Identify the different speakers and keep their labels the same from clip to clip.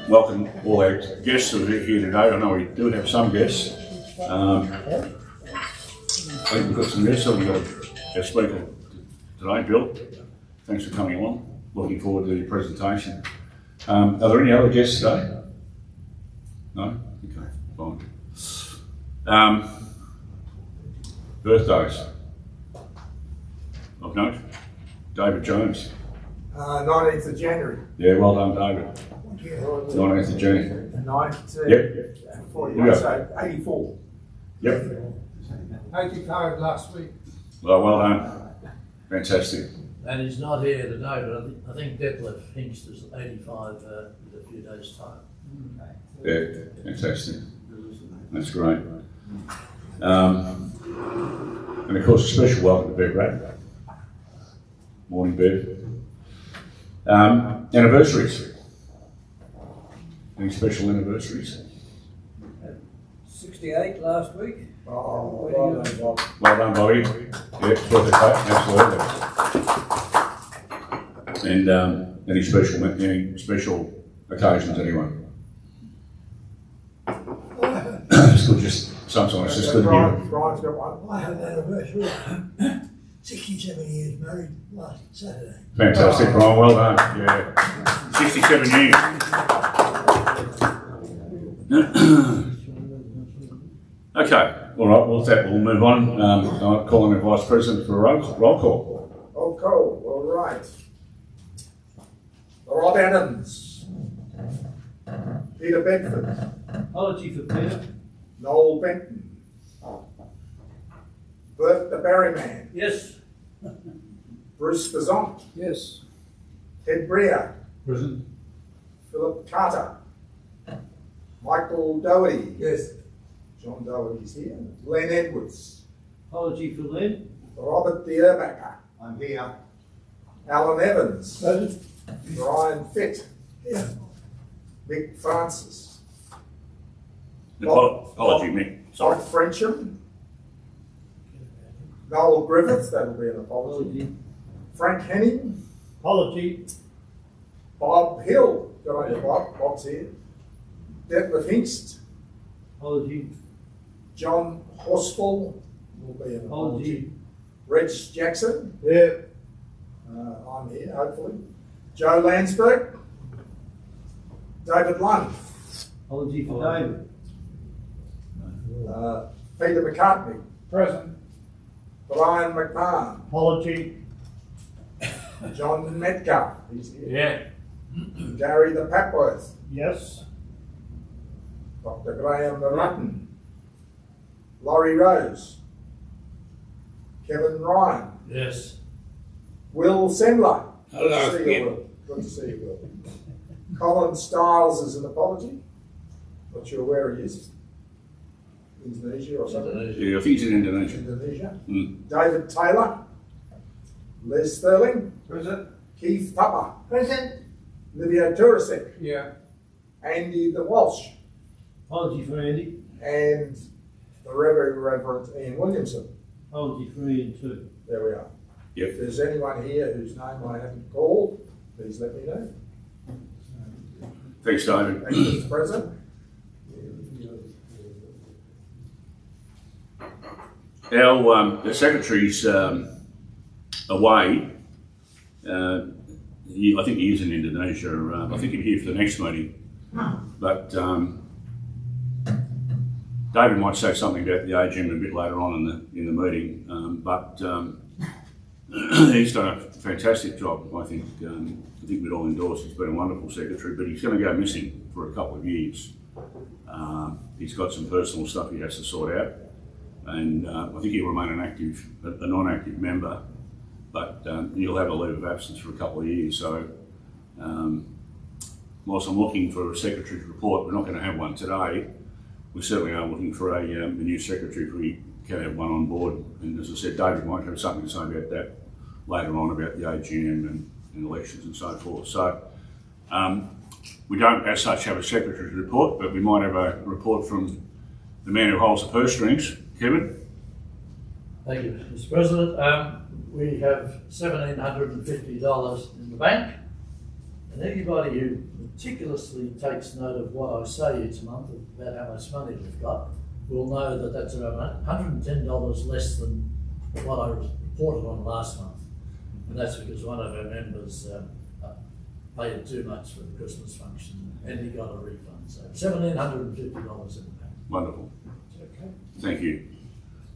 Speaker 1: welcome all our guests who are here today. I know we do have some guests. I think we've got some guests, so we've got our speaker today, Bill. Thanks for coming along. Looking forward to your presentation. Are there any other guests today? No? Okay, fine. Birthdays. Of note, David Jones.
Speaker 2: 19th of January.
Speaker 1: Yeah, well done, David. 19th of January.
Speaker 2: 19th.
Speaker 1: Yep.
Speaker 2: 41, so 84.
Speaker 1: Yep.
Speaker 2: 85 last week.
Speaker 1: Well done. Fantastic.
Speaker 3: And he's not here today, but I think Detlef Hingst is 85 in a few days' time.
Speaker 1: Yeah, fantastic. That's great. And of course, a special welcome to Bev Brad. Morning, Bev. Anniversaries. Any special anniversaries?
Speaker 4: 68 last week.
Speaker 2: Oh, well done, Bob.
Speaker 1: Well done, Bobby. Yeah, birthday cake, absolutely. And any special occasions, anyone? It's good, just sometimes it's just good to hear.
Speaker 2: Brian's got one.
Speaker 4: I had an anniversary. 67 years married last Saturday.
Speaker 1: Fantastic, Brian, well done. Yeah, 67 years. Okay, all right, well, with that, we'll move on. I'm calling the Vice President for a roll call.
Speaker 2: Oh, cool. All right. Rob Adams. Peter Bedford.
Speaker 3: Apology for Peter.
Speaker 2: Noel Benton. Bert the Barryman.
Speaker 3: Yes.
Speaker 2: Bruce Fazant.
Speaker 4: Yes.
Speaker 2: Ted Breer.
Speaker 3: Present.
Speaker 2: Philip Carter. Michael Doherty.
Speaker 4: Yes.
Speaker 2: John Doherty's here. Len Edwards.
Speaker 3: Apology for Len.
Speaker 2: Robert de Urbacher.
Speaker 5: I'm here.
Speaker 2: Alan Evans.
Speaker 4: Present.
Speaker 2: Brian Fitt.
Speaker 4: Yeah.
Speaker 2: Mick Francis.
Speaker 1: Apology, Mick. Sorry.
Speaker 2: Bob Frensham. Noel Griffiths, that'll be an apology.
Speaker 3: Apology.
Speaker 2: Frank Henning.
Speaker 3: Apology.
Speaker 2: Bob Hill. Good on you, Bob. Bob's here. Detlef Hingst.
Speaker 3: Apology.
Speaker 2: John Horsfall will be an apology.
Speaker 3: Apology.
Speaker 2: Reg Jackson.
Speaker 4: Yeah.
Speaker 2: I'm here, hopefully. Joe Landsberg. David Lund.
Speaker 3: Apology for David.
Speaker 2: Peter McCartney.
Speaker 4: Present.
Speaker 2: Brian McMahon.
Speaker 3: Apology.
Speaker 2: John Metcalf. He's here.
Speaker 3: Yeah.
Speaker 2: Gary the Papworth.
Speaker 3: Yes.
Speaker 2: Dr. Graham the Rutten. Laurie Rose. Kevin Ryan.
Speaker 3: Yes.
Speaker 2: Will Sendler.
Speaker 5: Hello.
Speaker 2: Good to see you, Will. Good to see you, Will. Colin Stiles is an apology. Not sure where he is. Indonesia or something.
Speaker 3: Indonesia.
Speaker 1: Yeah, I think it's in Indonesia.
Speaker 2: Indonesia.
Speaker 1: Mm.
Speaker 2: David Taylor. Les Sterling.
Speaker 4: Present.
Speaker 2: Keith Tupper.
Speaker 4: Present.
Speaker 2: Livio Turasek.
Speaker 4: Yeah.
Speaker 2: Andy the Walsh.
Speaker 3: Apology for Andy.
Speaker 2: And the Reverend Ian Williamson.
Speaker 3: Apology for Ian too.
Speaker 2: There we are.
Speaker 1: Yep.
Speaker 2: If there's anyone here whose name I haven't called, please let me know.
Speaker 1: Thanks, David.
Speaker 2: Thank you, Mr. President.
Speaker 1: The Secretary's away. I think he is in Indonesia. I think he'll be here for the next meeting. But David might say something about the AGM a bit later on in the meeting. But he's done a fantastic job. I think we'd all endorse. He's been a wonderful secretary, but he's going to go missing for a couple of years. He's got some personal stuff he has to sort out, and I think he'll remain a non-active member, but he'll have a leave of absence for a couple of years. So, whilst I'm looking for a secretary's report, we're not going to have one today. We certainly are looking for a new secretary if we can have one on board. And as I said, David might have something to say about that later on, about the AGM and elections and so forth. So we don't as such have a secretary's report, but we might have a report from the man who holds the purse strings. Kevin?
Speaker 3: Thank you, Mr. President. We have $1,750 in the bank. And anybody who meticulously takes note of what I say each month about how much money we've got will know that that's around $110 less than what I reported on last month. And that's because one of our members paid too much for the Christmas function and he got a refund. So $1,750 in the bank.
Speaker 1: Wonderful.
Speaker 2: Okay.
Speaker 1: Thank you.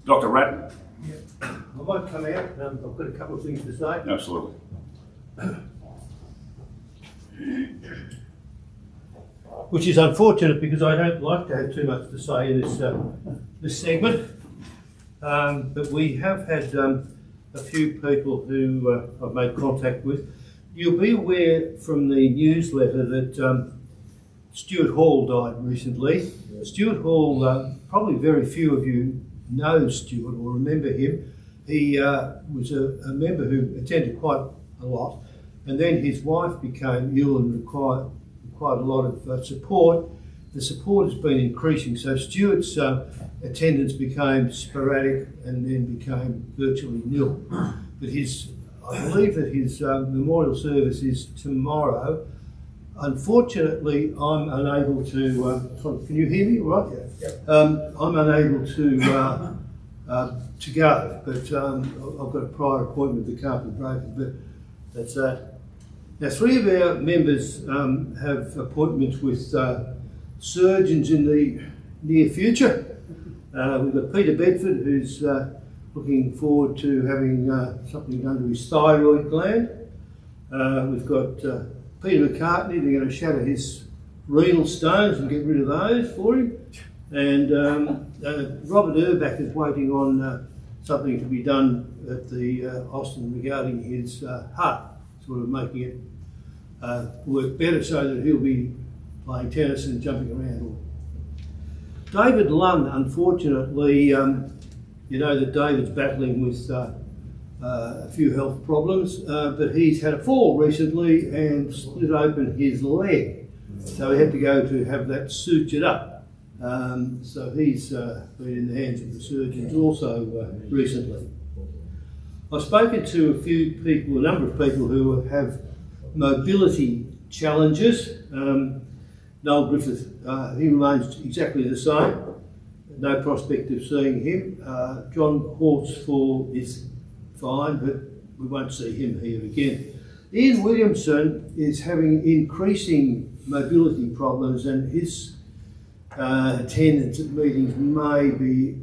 Speaker 1: Dr. Ratton?
Speaker 5: I might come out, I've got a couple of things to say.
Speaker 1: Absolutely.
Speaker 5: Which is unfortunate because I don't like to have too much to say in this segment. But we have had a few people who I've made contact with. You'll be aware from the newsletter that Stuart Hall died recently. Stuart Hall, probably very few of you know Stuart or remember him. He was a member who attended quite a lot, and then his wife became ill and required quite a lot of support. The support has been increasing, so Stuart's attendance became sporadic and then became virtually nil. But I believe that his memorial service is tomorrow. Unfortunately, I'm unable to. Can you hear me? All right.
Speaker 2: Yeah.
Speaker 5: I'm unable to go, but I've got a prior appointment that can't be broken. But that's that. Now, three of our members have appointments with surgeons in the near future. We've got Peter Bedford, who's looking forward to having something done to his thyroid gland. We've got Peter McCartney. They're going to shatter his renal stones and get rid of those for him. And Robert Urbach is waiting on something to be done at the Austin regarding his heart, sort of making it work better so that he'll be playing tennis and jumping around. David Lunn, unfortunately, you know that David's battling with a few health problems, but he's had a fall recently and split open his leg. So he had to go to have that sutured up. So he's been in the hands of the surgeons also recently. I've spoken to a number of people who have mobility challenges. Noel Griffith, he remains exactly the same. No prospect of seeing him. John Horsfall is fine, but we won't see him here again. Ian Williamson is having increasing mobility problems, and his attendance at meetings may be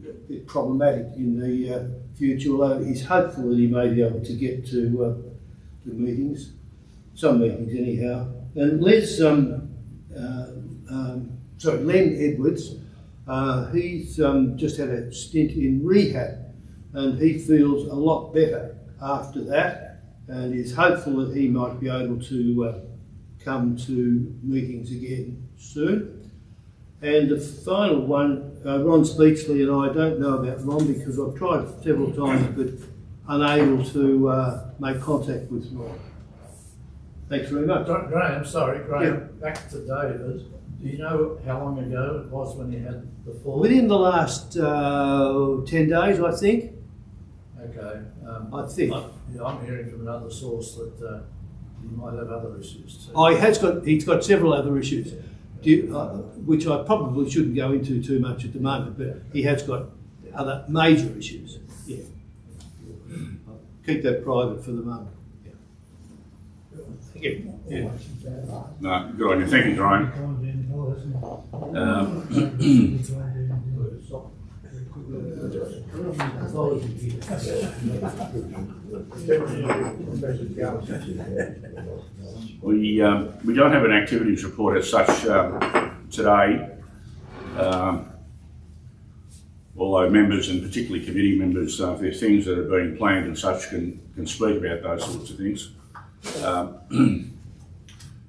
Speaker 5: a bit problematic in the future, although he's hopeful that he may be able to get to meetings, some meetings anyhow. And Len Edwards, he's just had a stint in rehab, and he feels a lot better after that, and is hopeful that he might be able to come to meetings again soon. And the final one, Ron Speechley, and I don't know about Ron because I've tried several times but unable to make contact with Ron. Thanks very much.
Speaker 3: Graham, back to David. Do you know how long ago it was when he had the fall?
Speaker 5: Within the last 10 days, I think.
Speaker 3: Okay.
Speaker 5: I think.
Speaker 3: I'm hearing from another source that he might have other issues too.
Speaker 5: Oh, he's got several other issues, which I probably shouldn't go into too much at the moment, but he has got other major issues. Yeah. I'll keep that private for the moment. Yeah. Thank you. Yeah.
Speaker 1: No, good on you. Thank you, Graham. We don't have an activities report as such today, although members and particularly committee members, if there's things that are being planned and such, can speak about those sorts of things.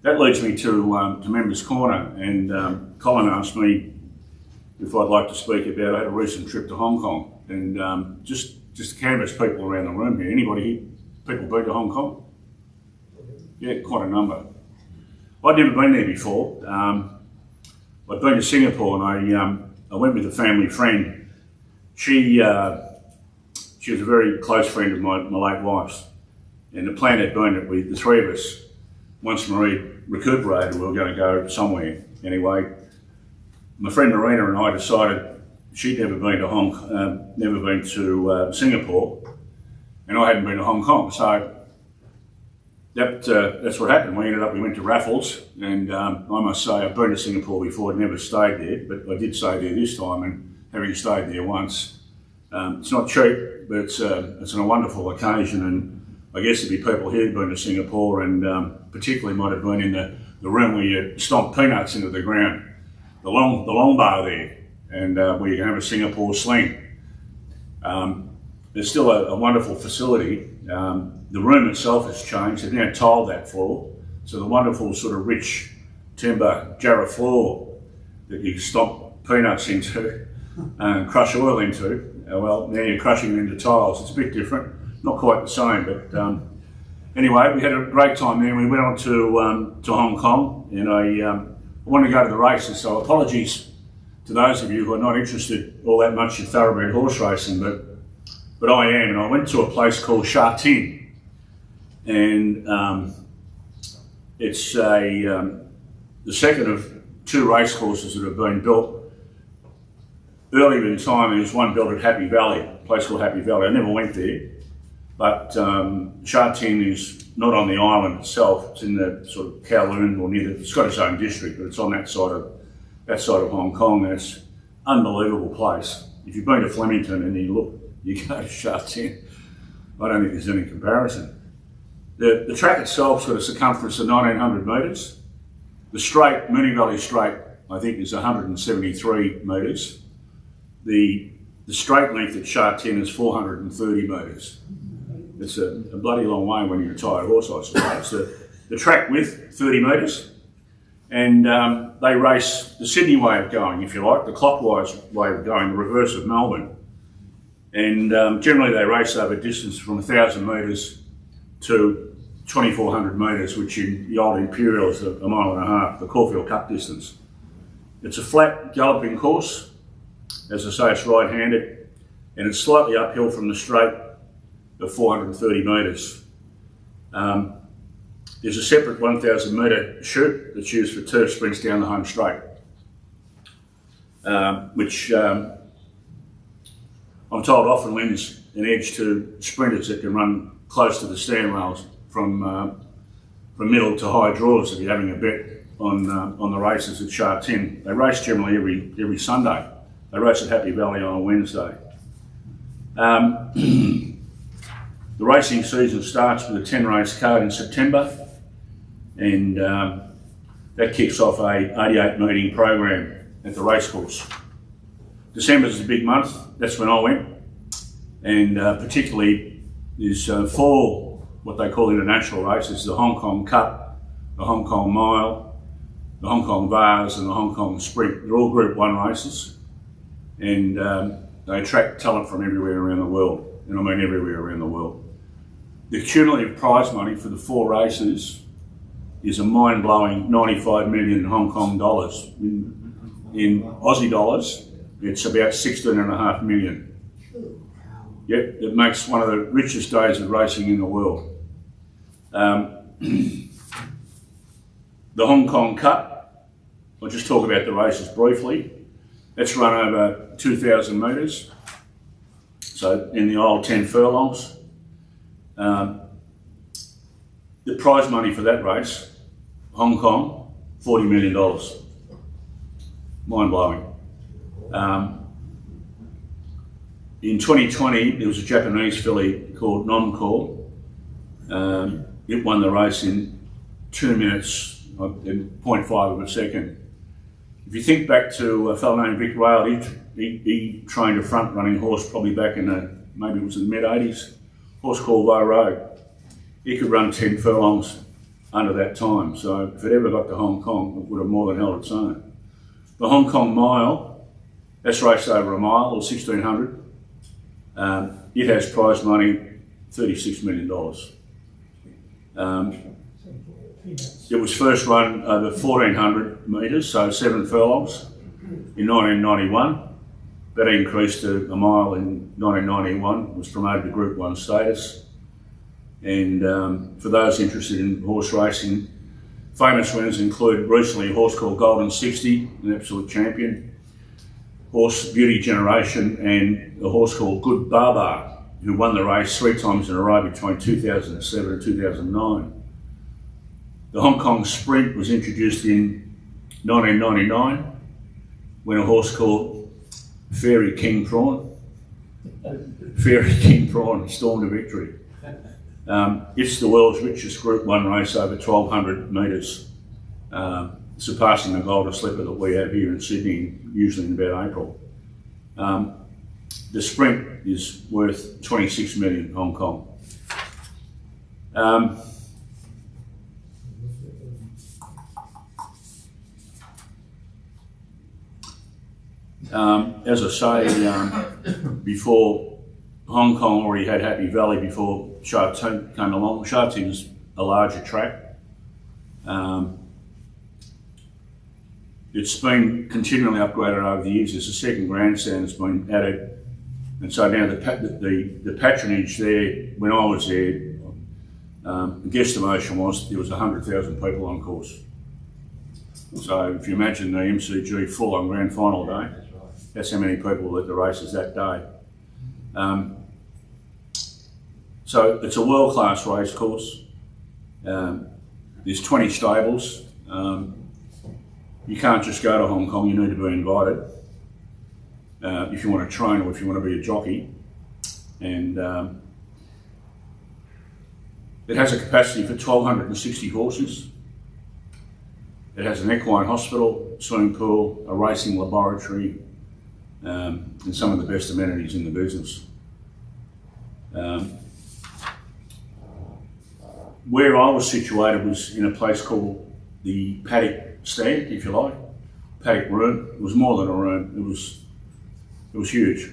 Speaker 1: That leads me to Members' Corner, and Colin asked me if I'd like to speak about. I had a recent trip to Hong Kong, and just to canvass people around the room here. Anybody here? People been to Hong Kong? Yeah, quite a number. I'd never been there before. I'd been to Singapore, and I went with a family friend. She was a very close friend of my late wife's, and the plan had been that the three of us once Marie recuperated, we were going to go somewhere. Anyway, my friend Marina and I decided she'd never been to Singapore, and I hadn't been to Hong Kong. So that's what happened. We went to Raffles, and I must say I've been to Singapore before. I'd never stayed there, but I did stay there this time, and having stayed there once, it's not cheap, but it's a wonderful occasion. And I guess there'd be people here who've been to Singapore, and particularly might have been in the room where you stomp peanuts into the ground, the long bar there, and where you can have a Singapore sling. It's still a wonderful facility. The room itself has changed. They've now tiled that floor, so the wonderful sort of rich timber jarrah floor that you stomp peanuts into and crush oil into. Well, now you're crushing them into tiles. It's a bit different, not quite the same, but anyway, we had a great time there. We went on to Hong Kong, and I wanted to go to the races, so apologies to those of you who are not interested all that much in thoroughbred horse racing, but I am, and I went to a place called Sha Tin, and it's the second of two race courses that have been built. Earlier in time, there was one built at Happy Valley, a place called Happy Valley. I never went there, but Sha Tin is not on the island itself. It's in the sort of Kowloon, or near it's got its own district, but it's on that side of Hong Kong, and it's an unbelievable place. If you've been to Flemington and you go to Sha Tin, I don't think there's any comparison. The track itself's got a circumference of 1900 metres. The straight, Moonee Valley Straight, I think is 173 metres. The straight length at Sha Tin is 430 metres. It's a bloody long way when you're a tired horse, I suppose. The track width, 30 metres, and they race the Sydney way of going, if you like, the clockwise way of going, the reverse of Melbourne. And generally they race over distance from 1,000 metres to 2,400 metres, which in the old Imperial is a mile and a half, the Caulfield Cup distance. It's a flat galloping course. As I say, it's right-handed, and it's slightly uphill from the straight of 430 metres. There's a separate 1,000 metre chute that's used for turf sprints down the home straight, which I'm told often lends an edge to sprinters that can run close to the stand rails from middle to high draws if you're having a bet on the races at Sha Tin. They race generally every Sunday. They race at Happy Valley on a Wednesday. The racing season starts with a 10-race card in September, and that kicks off a 88-meeting program at the racecourse. December is a big month. That's when I went, and particularly there's 4 what they call international races: the Hong Kong Cup, the Hong Kong Mile, the Hong Kong Vase, and the Hong Kong Sprint. They're all Group 1 races, and they attract talent from everywhere around the world, and I mean everywhere around the world. The cumulative prize money for the 4 races is a mind-blowing 95 million Hong Kong dollars. In Aussie dollars, it's about 16.5 million. Yep, it makes one of the richest days of racing in the world. The Hong Kong Cup, I'll just talk about the races briefly. That's run over 2,000 metres, so in the old 10 furlongs. The prize money for that race, Hong Kong, $40 million. Mind-blowing. In 2020, there was a Japanese filly called Non-Call. It won the race in 2 minutes and 0.5 of a second. If you think back to a fellow named Vic Rail, he trained a front-running horse probably back in maybe it was in the mid-80s, horse called Vo Road. He could run 10 furlongs under that time, so if it ever got to Hong Kong, it would have more than held its own. The Hong Kong Mile, that's raced over a mile, or 1,600. It has prize money, $36 million. It was first run over 1,400 metres, so 7 furlongs, in 1991. That increased to a mile in 1991, was promoted to Group 1 status. And for those interested in horse racing, Famous winners include recently a horse called Golden 60, an absolute champion, horse Beauty Generation, and a horse called Good Baba, who won the race 3 times in a row between 2007 and 2009. The Hong Kong Sprint was introduced in 1999 when a horse called Fairy King Prawn stormed a victory. It's the world's richest Group 1 race over 1,200 metres, surpassing the Golden Slipper that we have here in Sydney, usually in about April. The Sprint is worth 26 million Hong Kong. As I say, before Hong Kong already had Happy Valley before Sha Tin came along. Sha Tin's a larger track. It's been continually upgraded over the years. There's a second grandstand that's been added, and so now the patronage there. When I was there, the guesstimation was there was 100,000 people on course. So if you imagine the MCG full on grand final day, that's how many people were at the races that day. So it's a world-class race course. There's 20 stables. You can't just go to Hong Kong, you need to be invited if you want to train or if you want to be a jockey. And it has a capacity for 1,260 horses. It has an equine hospital, swimming pool, a racing laboratory, and some of the best amenities in the business. Where I was situated was in a place called the paddock stand, if you like, paddock room. It was more than a room. It was huge.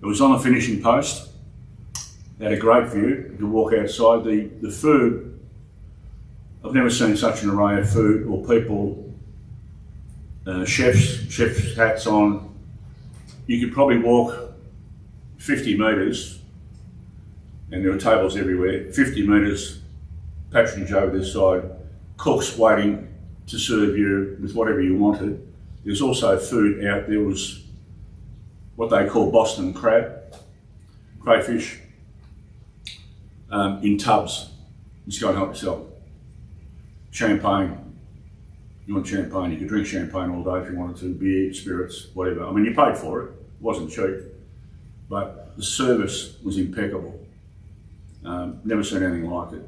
Speaker 1: It was on the finishing post. It had a great view. You could walk outside. The food, I've never seen such an array of food or people. Chefs hats on. You could probably walk 50 metres, and there were tables everywhere. 50 metres, patronage over this side, cooks waiting to serve you with whatever you wanted. There's also food out there. Was what they call Boston crayfish, in tubs. Just go and help yourself. Champagne. You want champagne, you could drink champagne all day if you wanted to, beer, spirits, whatever. I mean, you paid for it. It wasn't cheap, but the service was impeccable. Never seen anything like it.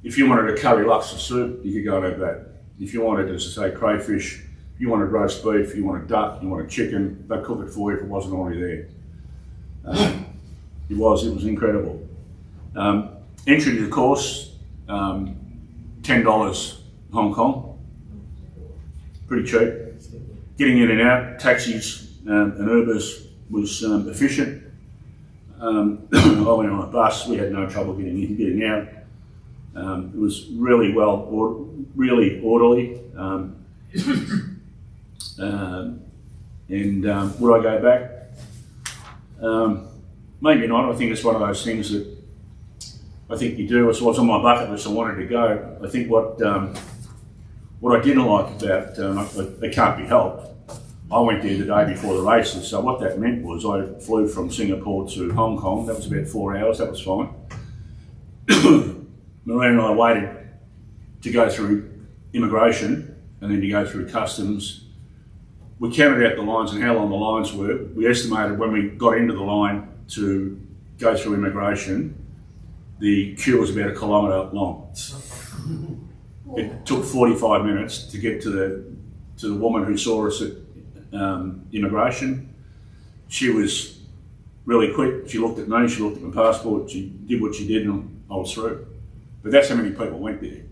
Speaker 1: If you wanted a curry laksa soup, you could go and have that. If you wanted, as I say, crayfish, if you wanted roast beef, you wanted duck, you wanted chicken, they'd cook it for you if it wasn't already there. It was incredible. Entry to the course, $10 Hong Kong. Pretty cheap. Getting in and out, taxis and Ubers was efficient. I went on a bus, we had no trouble getting in, getting out. It was really really orderly. Would I go back? Maybe not. I think it's one of those things that I think you do. It was on my bucket list. I wanted to go. I think what I didn't like about it can't be helped. I went there the day before the races, so what that meant was I flew from Singapore to Hong Kong. That was about 4 hours. That was fine. Marina and I waited to go through immigration and then to go through customs. We counted out the lines and how long the lines were. We estimated when we got into the line to go through immigration, the queue was about 1 kilometre long. It took 45 minutes to get to the woman who saw us at immigration. She was really quick. She looked at me, she looked at my passport, she did what she did, and I was through. But that's how many people went there.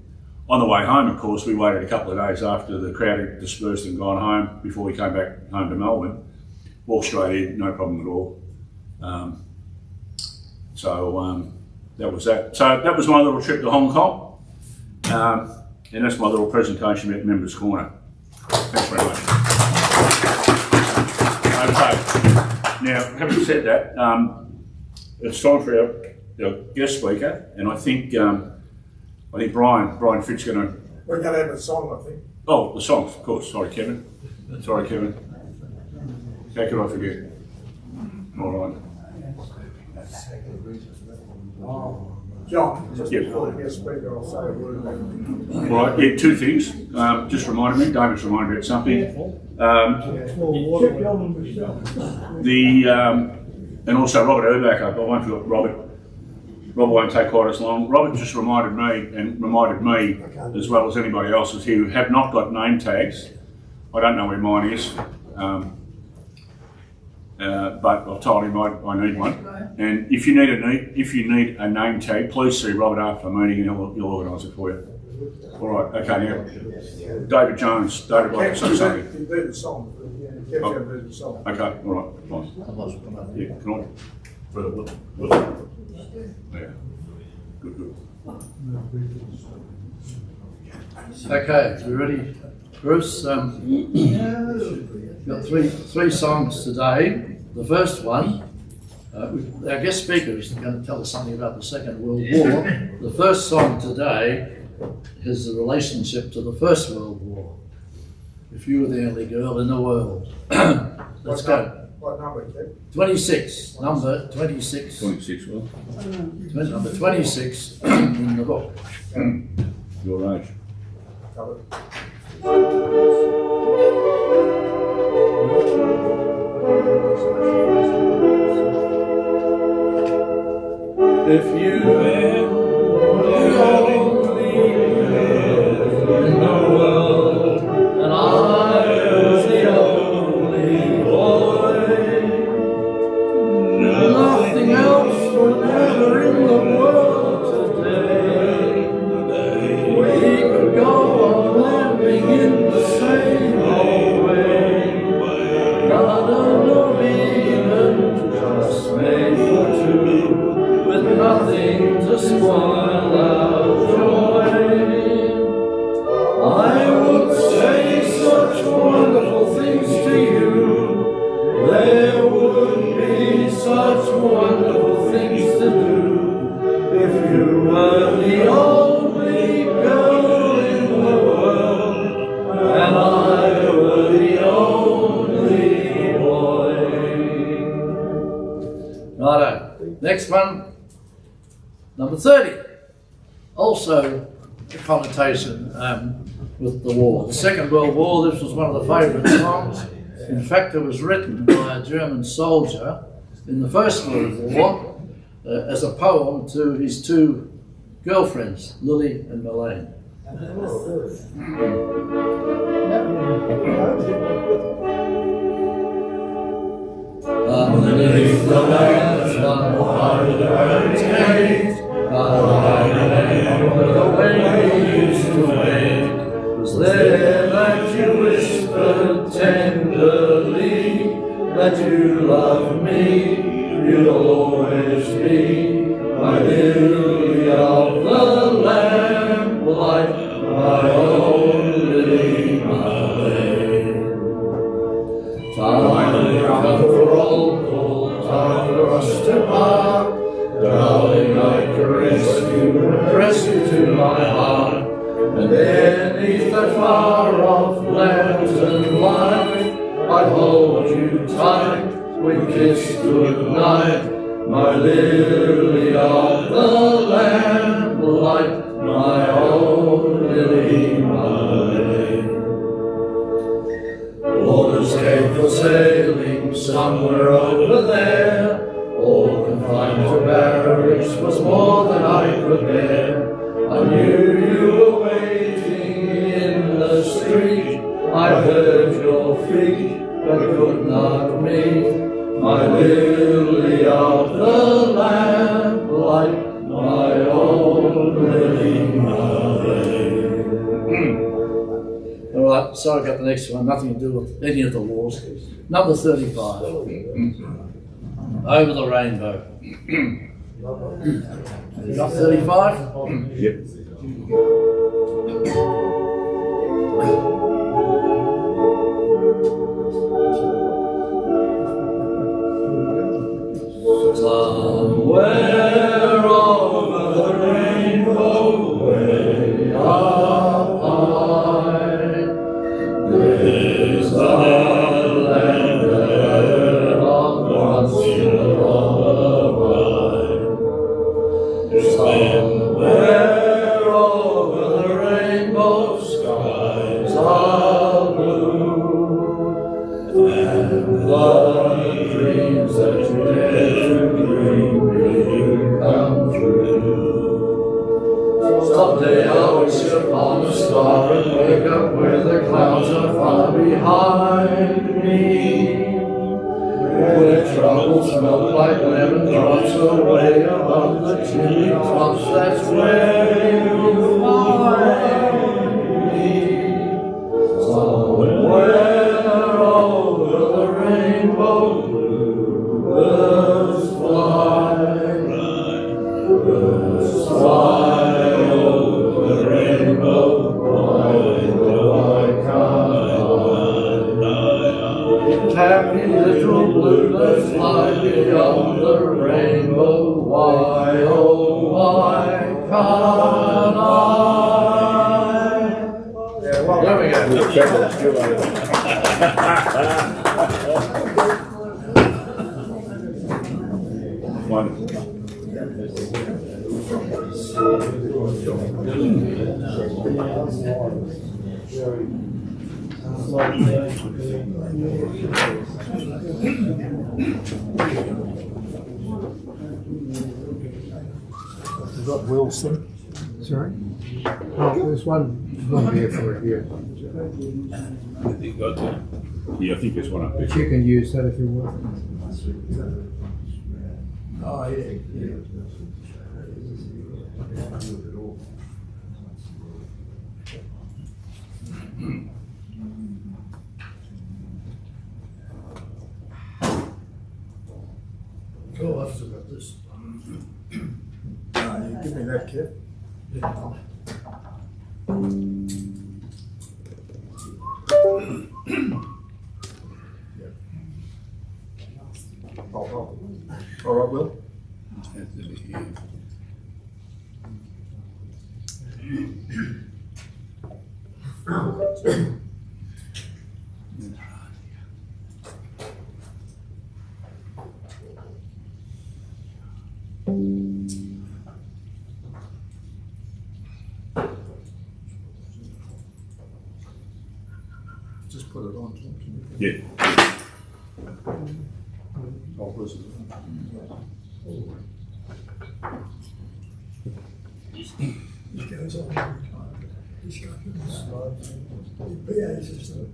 Speaker 1: On the way home, of course, we waited a couple of days after the crowd had dispersed and gone home before we came back home to Melbourne. Walked straight in, no problem at all. That was that. So that was my little trip to Hong Kong. And that's my little presentation about Members Corner. Thanks very much. Okay. Now, having said that, it's time for our guest speaker, and I think Brian Fitt's going to
Speaker 2: We're going to have a song, I think.
Speaker 1: Oh, the songs, of course. Sorry, Kevin. Sorry, Kevin. How could I forget? All right.
Speaker 2: John, just
Speaker 1: Yep.
Speaker 2: before you get speaker, I'll say a word.
Speaker 1: Right, yeah, two things. Just reminded me, David's reminded me of something. And also Robert Erbacher, I won't forget Robert. Robert won't take quite as long. Robert just reminded me, as well as anybody else who have not got name tags. I don't know where mine is, but I've told him I need one. And if you need a name tag, please see Robert after the meeting, and he'll organise it for you. All right, okay, now David Jones. David would like to say something.
Speaker 2: You do the song. Kev can do the song.
Speaker 1: Okay, all right, fine. Yeah, can I? Yeah. Good.
Speaker 3: Okay, we ready, Bruce? We've got three songs today. The first one, our guest speaker is going to tell us something about the Second World War. The first song today has a relationship to the First World War. If you were the only girl in the world. Let's go.
Speaker 2: What number, Kev?
Speaker 3: 26, number 26.
Speaker 1: 26, well.
Speaker 3: Number 26 in the book.
Speaker 1: Your age.
Speaker 2: Covered.
Speaker 3: If you were the only girl in the world, and I was the only boy, nothing else would matter in the world today. We could go on living in the same old way, not enough even just made for two, with nothing to spoil our joy. I would say such wonderful things to you. There would be such wonderful things to do if you were the only girl in the world and I were the only boy. Righto. Next one, number 30. Also a connotation with the war. The Second World War, this was one of the favourite songs. In fact, it was written by a German soldier in the First World War as a poem to his two girlfriends, Lily and Melaine. Underneath the lands one by the road's gate, I remember the way you used to wait. Was there that you whispered tenderly that you love me, you'll always be my lily of the lamp, like my own Lily Marlene. Time come for old call, time for us to part. Darling, I caress you and press you to my heart. And beneath that far-off lantern light, I'd hold you tight, we'd kiss goodnight. My lily of the lamp, like my own Lily Marlene. Orders came for sailing somewhere over there. All confined to barracks was more than I could bear. I knew you were waiting in the street. I heard your feet, but could not meet. My lily of the lamp, like my own Lily Marlene. All right, sorry about the next one. Nothing to do with any of the wars. Number 35. Over the Rainbow. You got 35?
Speaker 1: Yep.
Speaker 3: Somewhere over the rainbow, way up day I wish upon a star and wake up where the clouds are far behind me. Where troubles melt like lemon drops away above the chimney tops, that's where you'll find me. Somewhere over the rainbow, bluebirds fly. Birds fly over the rainbow, why do I come? Happy little bluebirds fly beyond the rainbow, why, oh, why can't I?
Speaker 2: Yeah, well,
Speaker 3: There we go.
Speaker 1: Wonderful.
Speaker 2: we've got Wilson. Sorry? Oh, there's one here for it, yeah.
Speaker 1: Yeah, I think there's one up there.
Speaker 2: But you can use that if you want.
Speaker 3: Oh, yeah. Oh, I've still got this.
Speaker 2: Give me that, Kev. All right, Will. Just put it on.
Speaker 1: Yeah.
Speaker 2: Oh, this is-
Speaker 4: This goes on every time. This goes on. The PA system.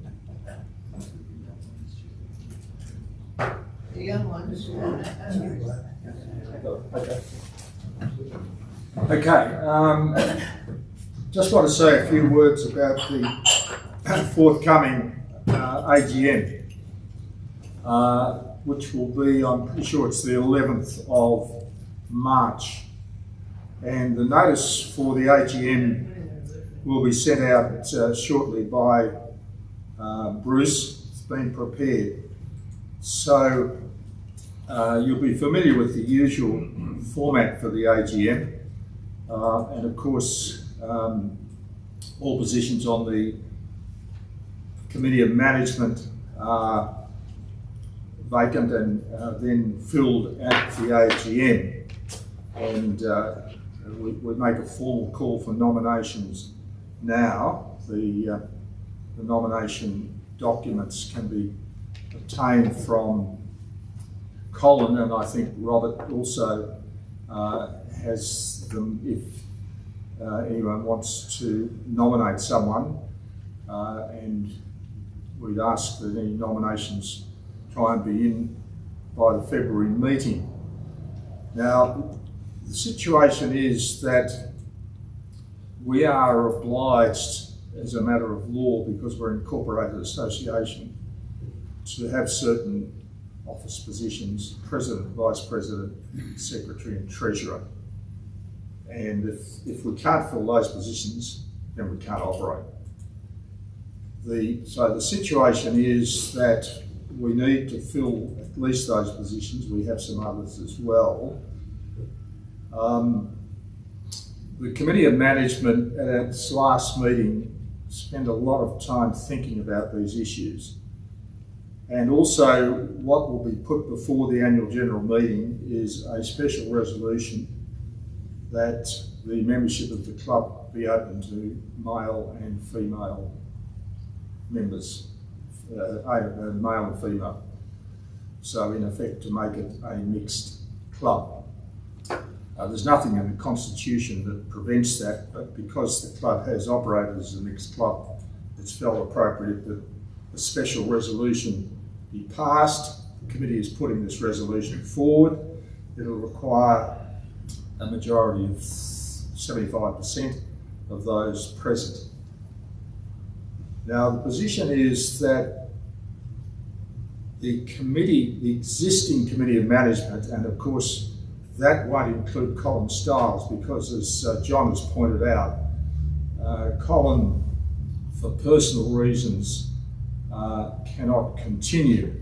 Speaker 6: The young ones.
Speaker 2: Okay, just want to say a few words about the forthcoming AGM, which will be, I'm pretty sure it's the 11th of March. And the notice for the AGM will be sent out shortly by Bruce. It's been prepared. So you'll be familiar with the usual format for the AGM. And of course, all positions on the Committee of Management are vacant and then filled at the AGM. And we make a formal call for nominations now. The nomination documents can be obtained from Colin, and I think Robert also has them if anyone wants to nominate someone, and we'd ask that any nominations try and be in by the February meeting. Now, the situation is that we are obliged as a matter of law, because we're an incorporated association, to have certain office positions: President, Vice President, Secretary and Treasurer. And if we can't fill those positions, then we can't operate. So the situation is that we need to fill at least those positions. We have some others as well. The Committee of Management at its last meeting spent a lot of time thinking about these issues. And also, what will be put before the annual general meeting is a special resolution that the membership of the club be open to male and female members, male and female. So in effect, to make it a mixed club. There's nothing in the Constitution that prevents that, but because the club has operated as a mixed club, it's felt appropriate that a special resolution be passed. The committee is putting this resolution forward. It'll require a majority of 75% of those present. Now, the position is that the existing committee of management, and of course that won't include Colin Stiles, because as John has pointed out, Colin, for personal reasons, cannot continue.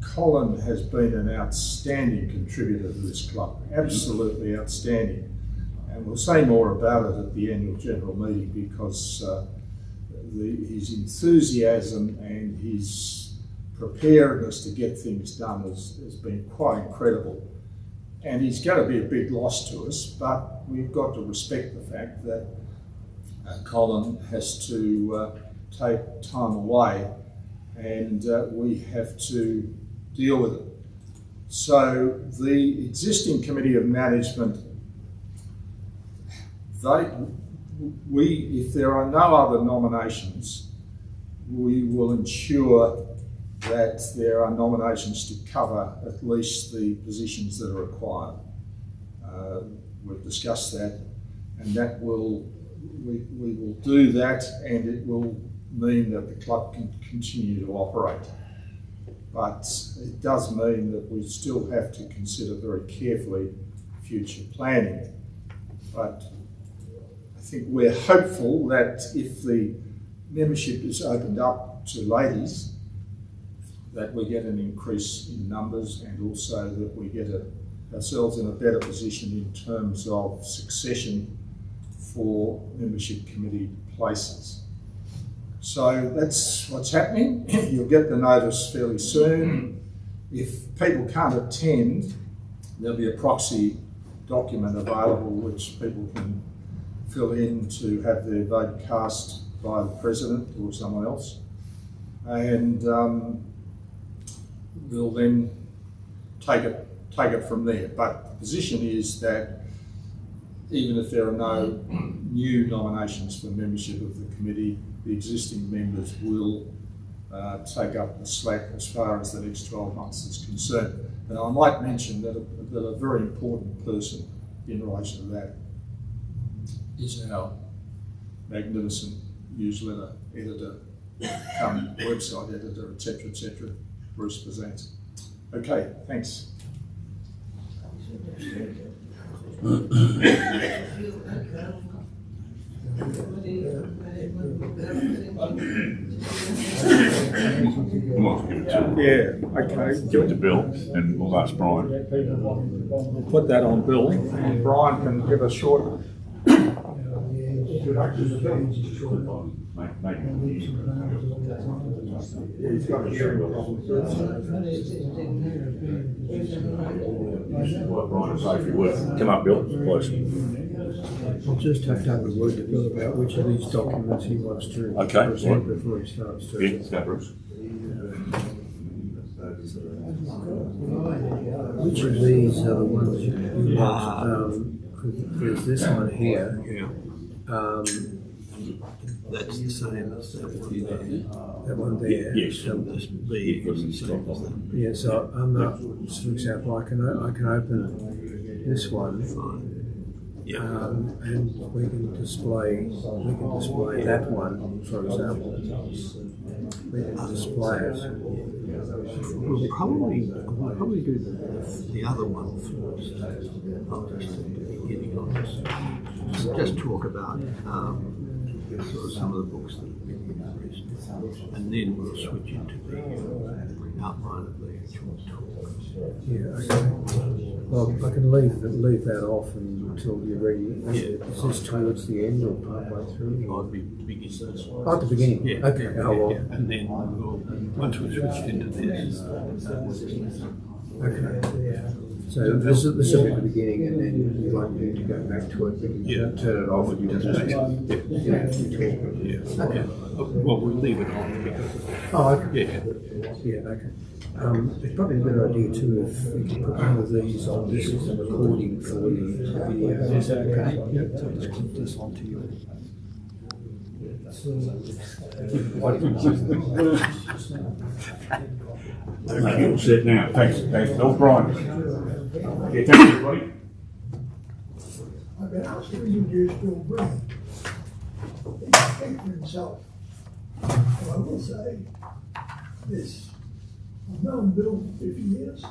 Speaker 2: Colin has been an outstanding contributor to this club, absolutely outstanding. And we'll say more about it at the annual general meeting, because his enthusiasm and his preparedness to get things done has been quite incredible. And he's going to be a big loss to us, but we've got to respect the fact that Colin has to take time away, and we have to deal with it. So the existing committee of management, if there are no other nominations, we will ensure that there are nominations to cover at least the positions that are required. We've discussed that, and we will do that, and it will mean that the club can continue to operate. But it does mean that we still have to consider very carefully future planning. But I think we're hopeful that if the membership is opened up to ladies, that we get an increase in numbers, and also that we get ourselves in a better position in terms of succession for membership committee places. So that's what's happening. You'll get the notice fairly soon. If people can't attend, there'll be a proxy document available which people can fill in to have their vote cast by the president or someone else. And we'll then take it from there. But the position is that even if there are no new nominations for membership of the committee, the existing members will take up the slack as far as the next 12 months is concerned. And I might mention that a very important person in relation to that is our magnificent newsletter editor, website editor, etc., Bruce Bazant. Okay, thanks.
Speaker 1: Yeah, okay. Give it to Bill, and we'll ask Brian.
Speaker 2: We'll put that on Bill, and Brian can give a short introduction to Bill. He's got a hearing problem.
Speaker 1: Come up, Bill, please.
Speaker 5: I'll just have to have a word to Bill about which of these documents he wants to present before he starts to.
Speaker 1: Yeah, Bruce.
Speaker 5: Which of these are the ones you want? There's this one here.
Speaker 7: That's the same as
Speaker 5: That one there.
Speaker 1: Yes.
Speaker 7: this B is the same as that.
Speaker 5: Yeah, so for example, I can open this one. And we can display that one, for example. We can display it.
Speaker 7: We'll probably do the other one first. I'll just at the beginning of this. Just talk about sort of some of the books that have been in recently, and then we'll switch into the outline of the actual talk.
Speaker 5: Yeah, okay. Well, I can leave that off until you're ready. Is this towards the end or partway through?
Speaker 7: I'll be beginning.
Speaker 5: Oh, at the beginning?
Speaker 7: Yeah.
Speaker 5: Okay.
Speaker 7: Yeah,
Speaker 5: Oh, well.
Speaker 7: yeah. And then once we've switched into this,
Speaker 5: Okay. So this will be the beginning, and then you won't need to go back to it. You can turn it off and you just
Speaker 7: yeah.
Speaker 5: talk.
Speaker 7: Yeah.
Speaker 5: Okay.
Speaker 7: well, we'll leave it on because
Speaker 4: Oh, okay.
Speaker 7: yeah.
Speaker 4: Okay. It's probably a better idea too if we could put one of these on this as a recording for the video. Is that okay? Yep. So just put this onto you.
Speaker 1: Okay, all set now. Thanks, Bill. Brian. Yeah, thanks everybody.
Speaker 4: I've been asked to introduce Bill Breen. He can speak for himself. But I will say this. I've known Bill for 50 years. A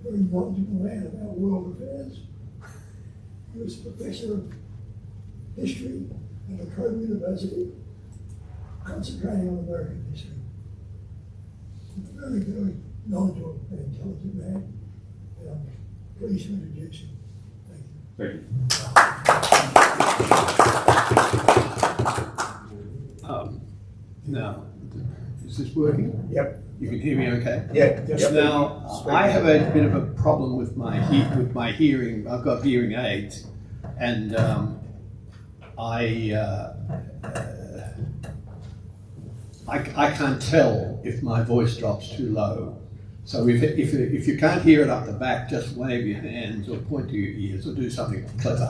Speaker 4: very knowledgeable man about world affairs. He was professor of history at a Latrobe University, concentrating on American history. He's a very, very knowledgeable and intelligent man, and I'm pleased to introduce him. Thank you.
Speaker 1: Thank you.
Speaker 5: Now, is this working?
Speaker 2: Yep.
Speaker 5: You can hear me okay?
Speaker 2: Yeah.
Speaker 5: Now, I have a bit of a problem with my hearing. I've got hearing aids, and I can't tell if my voice drops too low. So if you can't hear it up the back, just wave your hands or point to your ears or do something clever.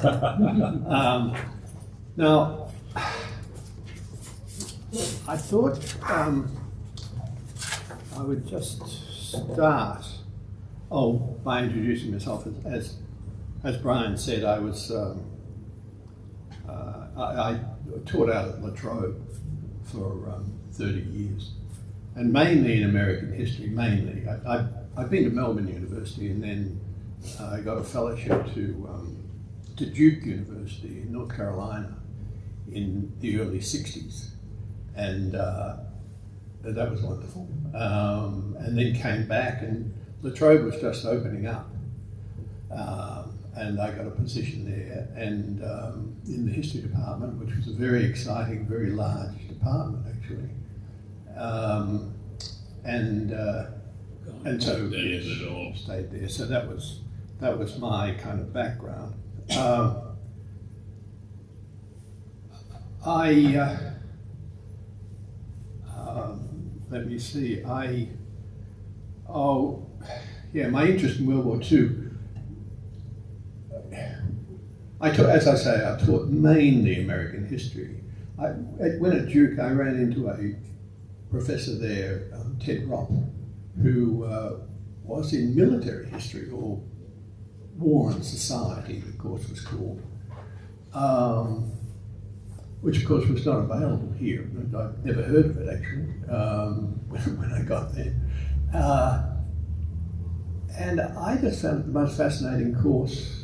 Speaker 5: Now, I thought I would just start by introducing myself. As Brian said, I was I taught out at Latrobe for 30 years, and mainly in American history. Mainly, I've been to Melbourne University, and then I got a fellowship to Duke University in North Carolina in the early '60s, and that was wonderful. And then came back, and Latrobe was just opening up, and I got a position there, and in the history department, which was a very exciting, very large department actually, and so yes, stayed there. So that was my kind of background. Let me see. My interest in World War II. I taught mainly American history. When at Duke, I ran into a professor there, Ted Ropp, who was in military history, or War and Society, the course was called, which of course was not available here. I'd never heard of it actually when I got there. And I just found it the most fascinating course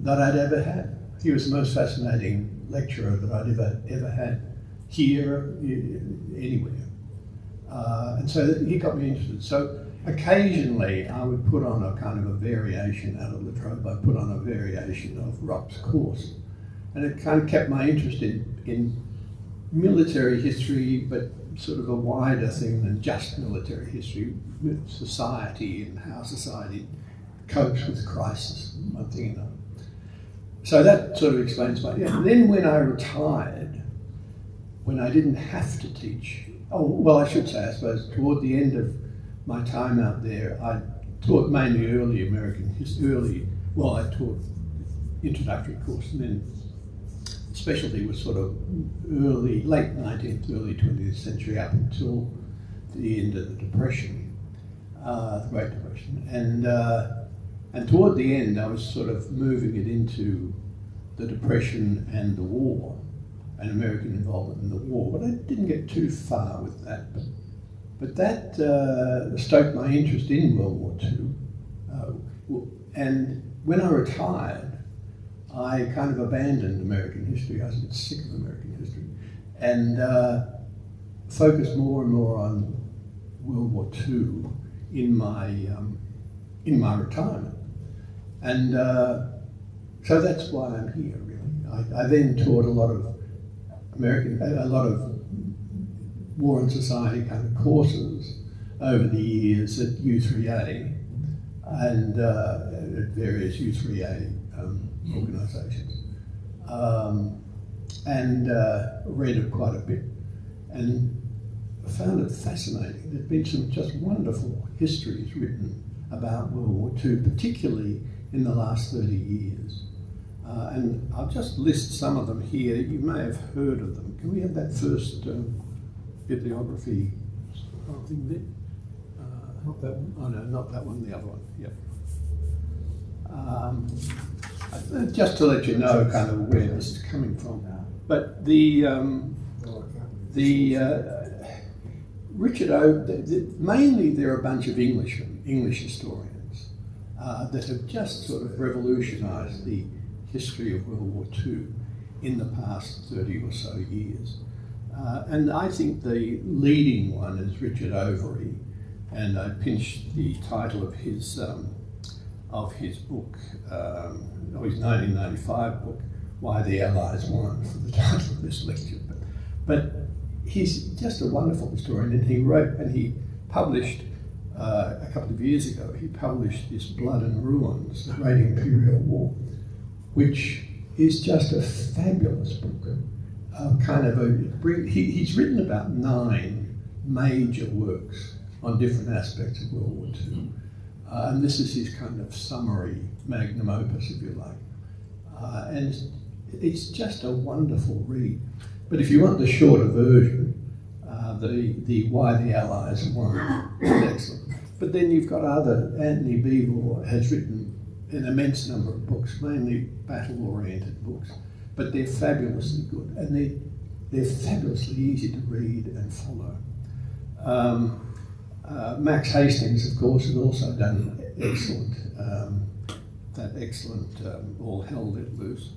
Speaker 5: that I'd ever had. He was the most fascinating lecturer that I'd ever had here, anywhere. And so he got me interested. So occasionally I would put on a kind of a variation out of Latrobe. I put on a variation of Ropp's course. And it kind of kept my interest in military history, but sort of a wider thing than just military history, with society and how society copes with crisis, one thing and another. So that sort of explains my, yeah. And then when I retired, when I didn't have to teach, I should say, I suppose, toward the end of my time out there, I taught mainly early American history, I taught introductory course, and then specialty was sort of late 19th, early 20th century up until the end of the Depression, the Great Depression. And toward the end, I was sort of moving it into the Depression and the war, and American involvement in the war. But I didn't get too far with that. But that stoked my interest in World War II. And when I retired, I kind of abandoned American history. I was a bit sick of American history, and focused more and more on World War II in my retirement. And so that's why I'm here, really. I then taught a lot of war and society kind of courses over the years at U3A and at various U3A organisations.
Speaker 7: and read it quite a bit, and found it fascinating. There've been some just wonderful histories written about World War II, particularly in the last 30 years. And I'll just list some of them here. You may have heard of them. Can we have that first bibliography thing there? Not that one. Oh no, not that one, the other one. Yep. Just to let you know kind of where this is coming from. But Richard O, mainly they're a bunch of English historians that have just sort of revolutionised the history of World War II in the past 30 or so years. And I think the leading one is Richard Doherty, and I pinched the title of his book, his 1995 book, Why the Allies Won, for the title of this lecture. But he's just a wonderful historian, and he wrote and he published a couple of years ago. He published this Blood and Ruins, the Great Imperial War, which is just a fabulous book. He's written about 9 major works on different aspects of World War II, and this is his kind of summary magnum opus, if you like. And it's just a wonderful read. But if you want the shorter version, the Why the Allies Won is excellent. But then you've got Anthony Beevor has written an immense number of books, mainly battle-oriented books, but they're fabulously good, and they're fabulously easy to read and follow. Max Hastings, of course, has also done excellent All Hell Let Loose.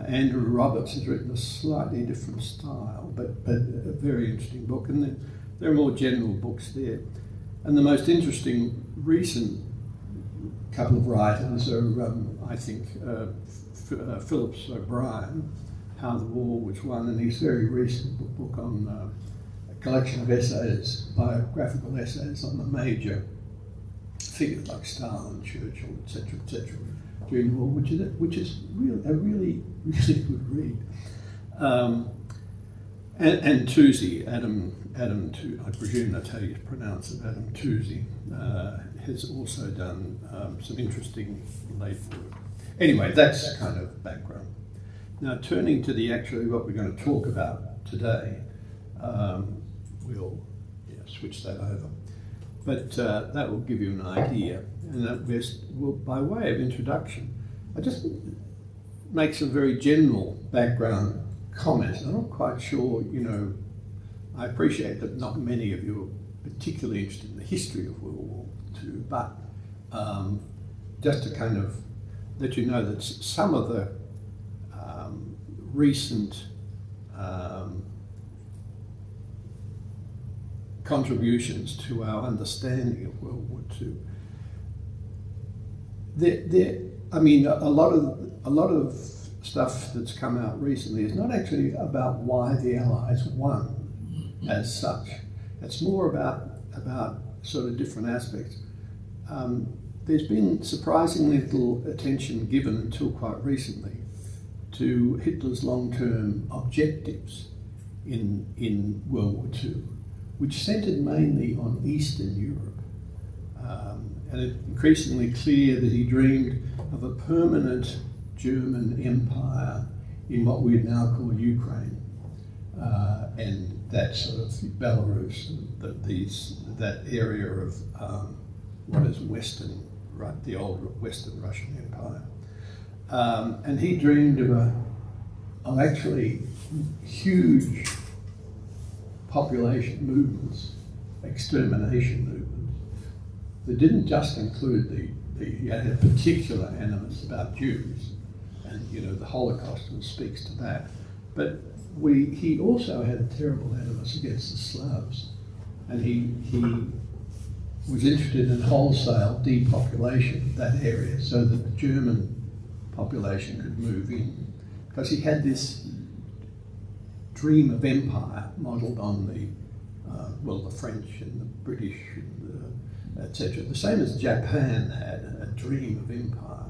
Speaker 7: Andrew Roberts has written a slightly different style, but a very interesting book, and there are more general books there. And the most interesting recent couple of writers are, I think, Phillips O'Brien, How the War Was Won, and his very recent book on a collection of essays, biographical essays on the major figures like Stalin, Churchill, etc., during the war, which is a really good read. And Toosey, Adam, I presume that's how you pronounce it, Adam Toosey, has also done some interesting late work. Anyway, that's kind of background. Now, turning to what we're going to talk about today, we'll switch that over. But that will give you an idea. And by way of introduction, I just make some very general background comments. I'm not quite sure, I appreciate that not many of you are particularly interested in the history of World War II, but just to kind of let you know that some of the recent contributions to our understanding of World War II, a lot of stuff that's come out recently is not actually about why the Allies won as such. It's more about sort of different aspects. There's been surprisingly little attention given until quite recently to Hitler's long-term objectives in World War II, which centred mainly on Eastern Europe. And it's increasingly clear that he dreamed of a permanent German empire in what we now call Ukraine, and that sort of Belarus, that area of what is Western, right, the old Western Russian Empire. And he dreamed of actually huge population movements, extermination movements, that didn't just include he had a particular animus about Jews, and the Holocaust speaks to that. But he also had a terrible animus against the Slavs, and he was interested in wholesale depopulation of that area so that the German population could move in, because he had this dream of empire modelled on the French and the British, etc. The same as Japan had a dream of empire,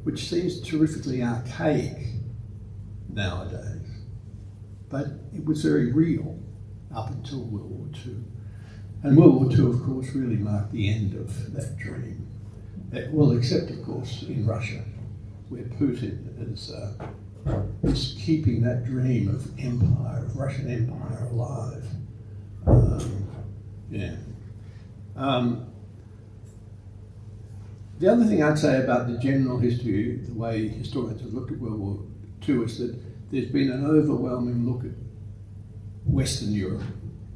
Speaker 7: which seems terrifically archaic nowadays. but it was very real up until World War II. And World War II, of course, really marked the end of that dream. Well, except, of course, in Russia, where Putin is keeping that dream of empire, of Russian empire, alive. The other thing I'd say about the general history, the way historians have looked at World War II, is that there's been an overwhelming look at Western Europe.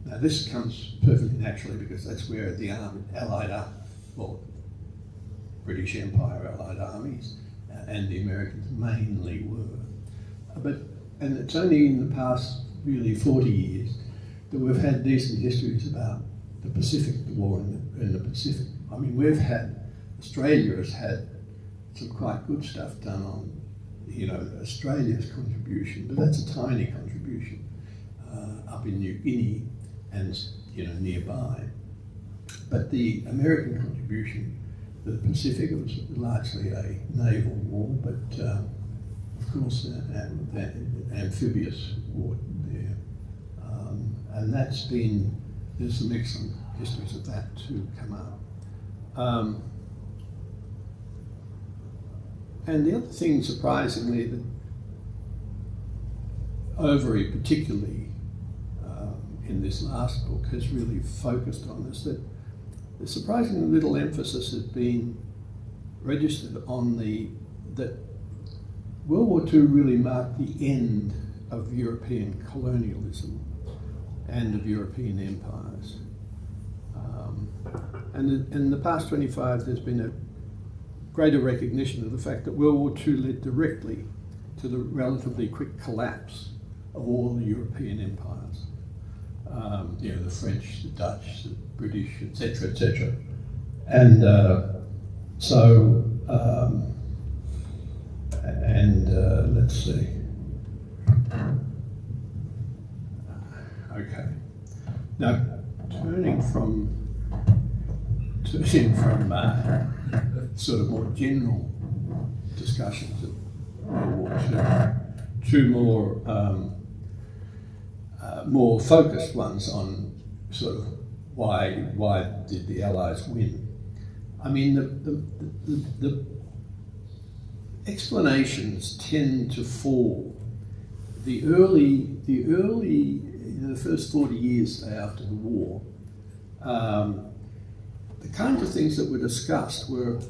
Speaker 7: Now, this comes perfectly naturally because that's where the British Empire Allied armies and the Americans mainly were. And it's only in the past really 40 years that we've had decent histories about the Pacific, the war in the Pacific. I mean, Australia has had some quite good stuff done on, Australia's contribution, but that's a tiny contribution up in New Guinea and, nearby. But the American contribution to the Pacific, it was largely a naval war, but of course an amphibious war there. And there's some excellent histories of that to come up. And the other thing, surprisingly, that Overy particularly in this last book has really focused on is that the surprisingly little emphasis has been registered on that World War II really marked the end of European colonialism and of European empires. And in the past 25, there's been a greater recognition of the fact that World War II led directly to the relatively quick collapse of all the European empires. The French, the Dutch, the British, etc., etc. And let's see. Okay. Now, turning from sort of more general discussions of World War II to more focused ones on sort of why did the Allies win? I mean, the explanations tend to fall. The first 40 years after the war, the kinds of things that were discussed were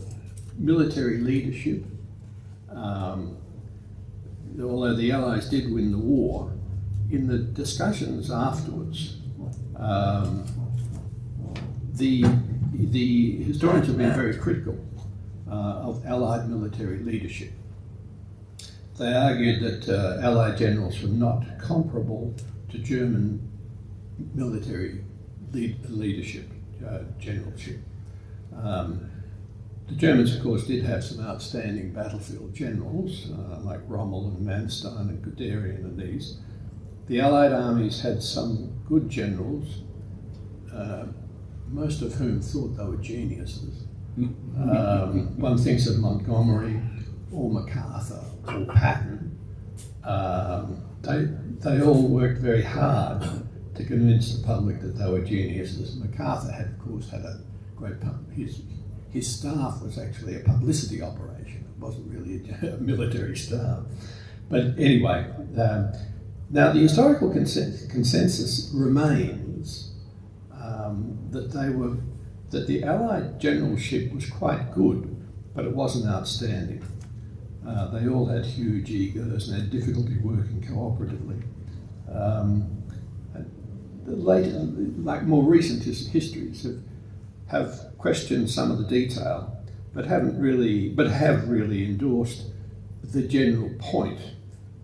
Speaker 7: military leadership. Although the Allies did win the war, in the discussions afterwards, the historians have been very critical of Allied military leadership. They argued that Allied generals were not comparable to German military leadership, generalship. The Germans, of course, did have some outstanding battlefield generals, like Rommel and Manstein and Guderian and these. The Allied armies had some good generals, most of whom thought they were geniuses. One thinks of Montgomery or MacArthur or Patton. They all worked very hard to convince the public that they were geniuses. MacArthur had, of course, had a great his staff was actually a publicity operation. It wasn't really a military staff. But anyway, now the historical consensus remains that the Allied generalship was quite good, but it wasn't outstanding. They all had huge egos and had difficulty working cooperatively. More recent histories have questioned some of the detail, but have really endorsed the general point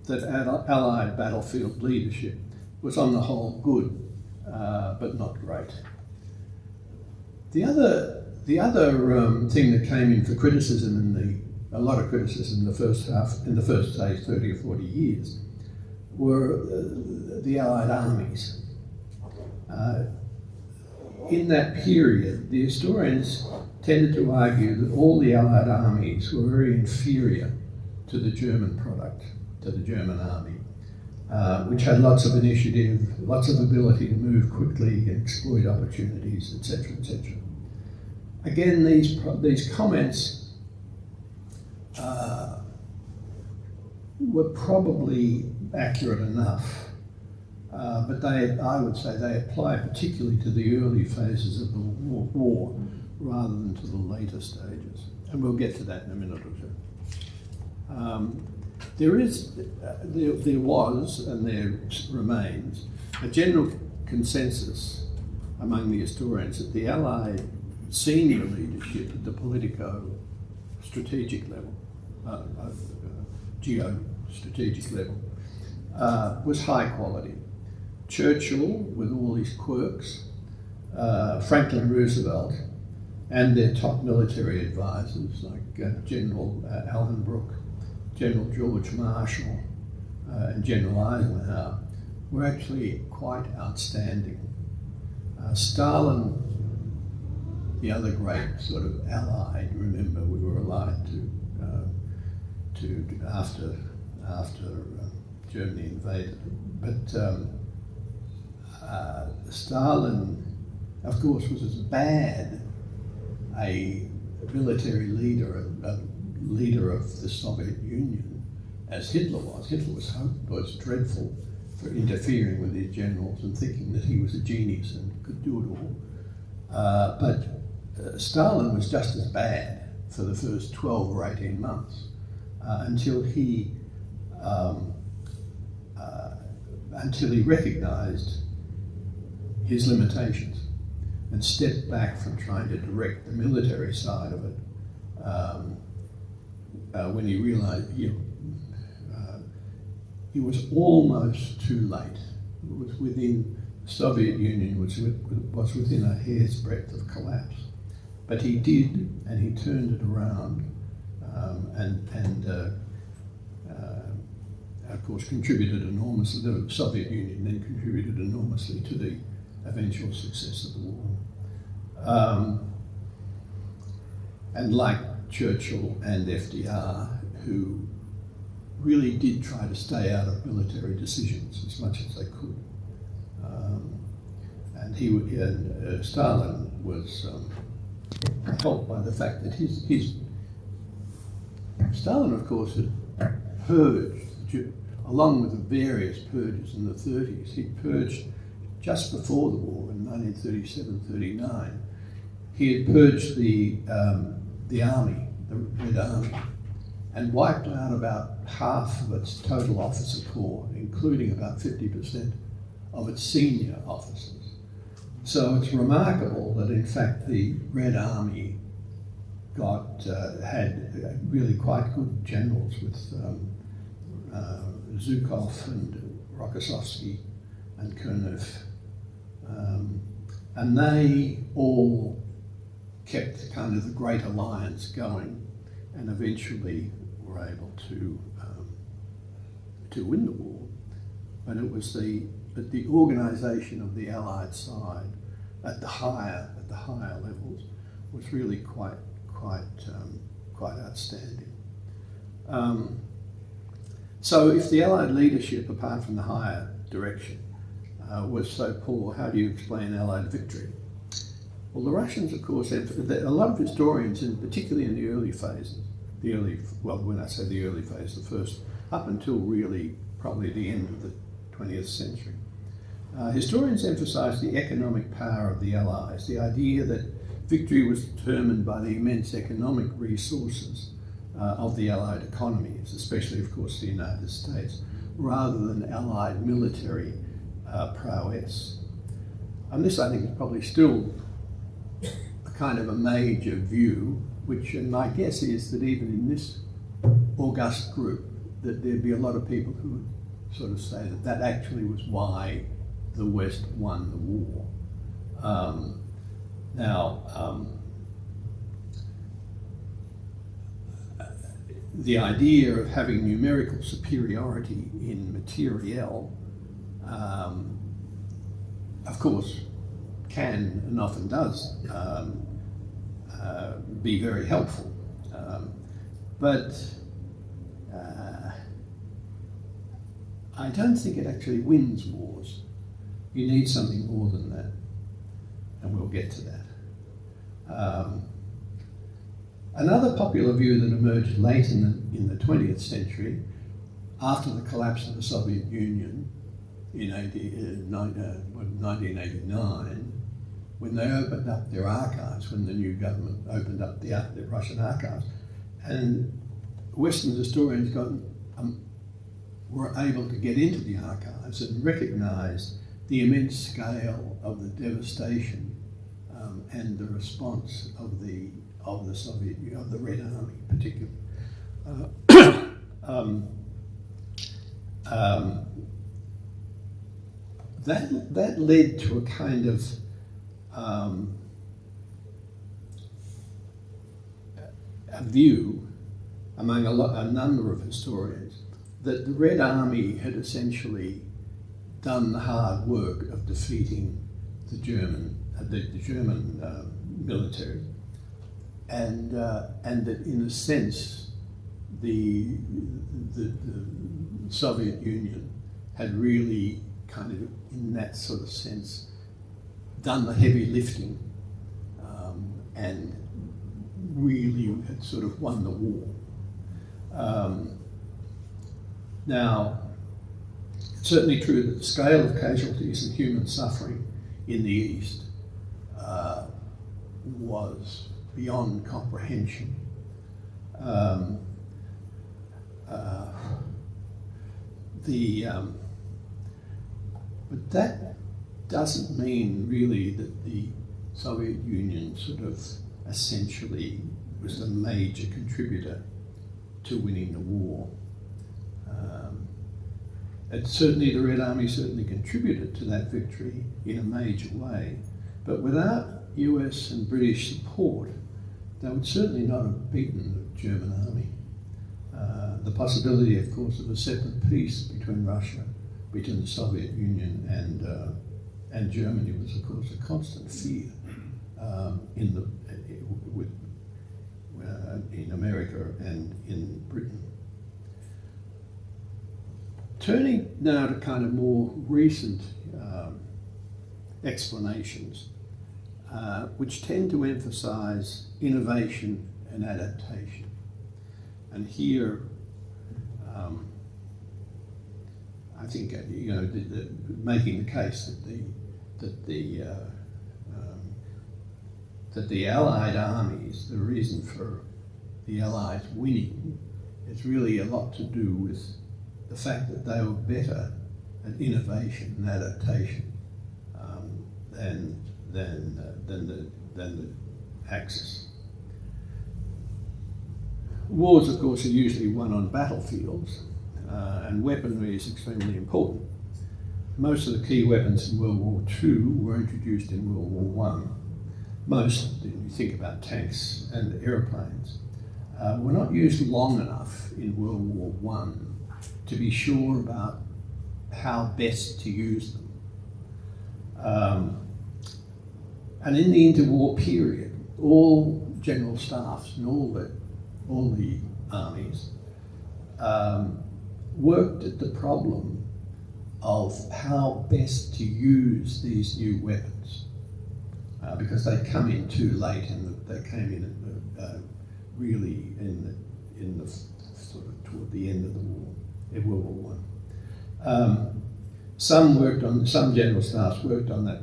Speaker 7: that Allied battlefield leadership was on the whole good, but not great. The other thing that came in for criticism a lot of criticism in the first say 30 or 40 years, were the Allied armies. In that period, the historians tended to argue that all the Allied armies were very inferior to the German product, to the German army. which had lots of initiative, lots of ability to move quickly and exploit opportunities, etc., etc. Again, these comments were probably accurate enough, but I would say they apply particularly to the early phases of the war rather than to the later stages. And we'll get to that in a minute or two. There was, and there remains, a general consensus among the historians that the Allied senior leadership at the politico-strategic level, geo-strategic level, was high quality. Churchill, with all his quirks, Franklin Roosevelt, and their top military advisors like General Alvin Brooke, General George Marshall, and General Eisenhower were actually quite outstanding. Stalin, the other great sort of allied, remember we were allied to after Germany invaded, but Stalin, of course, was as bad a military leader, a leader of the Soviet Union, as Hitler was. Hitler was dreadful for interfering with his generals and thinking that he was a genius and could do it all. But Stalin was just as bad for the first 12 or 18 months until he recognized his limitations and stepped back from trying to direct the military side of it when he realized he was almost too late. It was within, the Soviet Union was within a hair's breadth of collapse. But he did, and he turned it around, and of course contributed enormously. The Soviet Union then contributed enormously to the eventual success of the war. And like Churchill and FDR, who really did try to stay out of military decisions as much as they could. And Stalin was helped by the fact that Stalin, of course, had purged, along with the various purges in the 30s, he purged just before the war in 1937-39. He had purged the army, the Red Army, and wiped out about half of its total officer corps, including about 50% of its senior officers. So it's remarkable that in fact the Red Army had really quite good generals with Zhukov and Rokossovsky and Konev. And they all kept kind of the Great Alliance going and eventually were able to win the war. But it was the organisation of the Allied side at the higher levels was really quite outstanding. So if the Allied leadership, apart from the higher direction, was so poor, how do you explain Allied victory? Well, the Russians, of course, a lot of historians, and particularly in the early phases, when I say the early phase, the first, up until really probably the end of the 20th century, historians emphasise the economic power of the Allies, the idea that victory was determined by the immense economic resources of the Allied economies, especially, of course, the United States, rather than Allied military prowess. And this, I think, is probably still a kind of a major view, which, and my guess is that even in this august group, that there'd be a lot of people who would sort of say that that actually was why the West won the war. The idea of having numerical superiority in materiel, of course, can and often does be very helpful. I don't think it actually wins wars. You need something more than that, and we'll get to that. Another popular view that emerged late in the 20th century, after the collapse of the Soviet Union in 1989, when they opened up their archives, when the new government opened up the Russian archives, and Western historians were able to get into the archives and recognise the immense scale of the devastation and the response of the Soviet Union, of the Red Army particularly. That led to a kind of a view among a number of historians that the Red Army had essentially done the hard work of defeating the German military, and that in a sense the Soviet Union had really kind of, in that sort of sense, done the heavy lifting and really had sort of won the war. Now, it's certainly true that the scale of casualties and human suffering in the East was beyond comprehension. But that doesn't mean really that the Soviet Union sort of essentially was a major contributor to winning the war. The Red Army certainly contributed to that victory in a major way, but without US and British support, they would certainly not have beaten the German army. The possibility, of course, of a separate peace between Russia, between the Soviet Union and Germany was, of course, a constant fear in America and in Britain. Turning now to kind of more recent explanations, which tend to emphasise innovation and adaptation. And here, I think making the case that the Allied armies, the reason for the Allies winning, is really a lot to do with the fact that they were better at innovation and adaptation than the Axis. Wars, of course, are usually won on battlefields, and weaponry is extremely important. Most of the key weapons in World War II were introduced in World War I. Most, if you think about tanks and aeroplanes, were not used long enough in World War I to be sure about how best to use them. And in the interwar period, all general staffs and all the armies worked at the problem of how best to use these new weapons, because they come in too late, and they came in really in the sort of toward the end of the war, in World War I. Some general staffs worked on that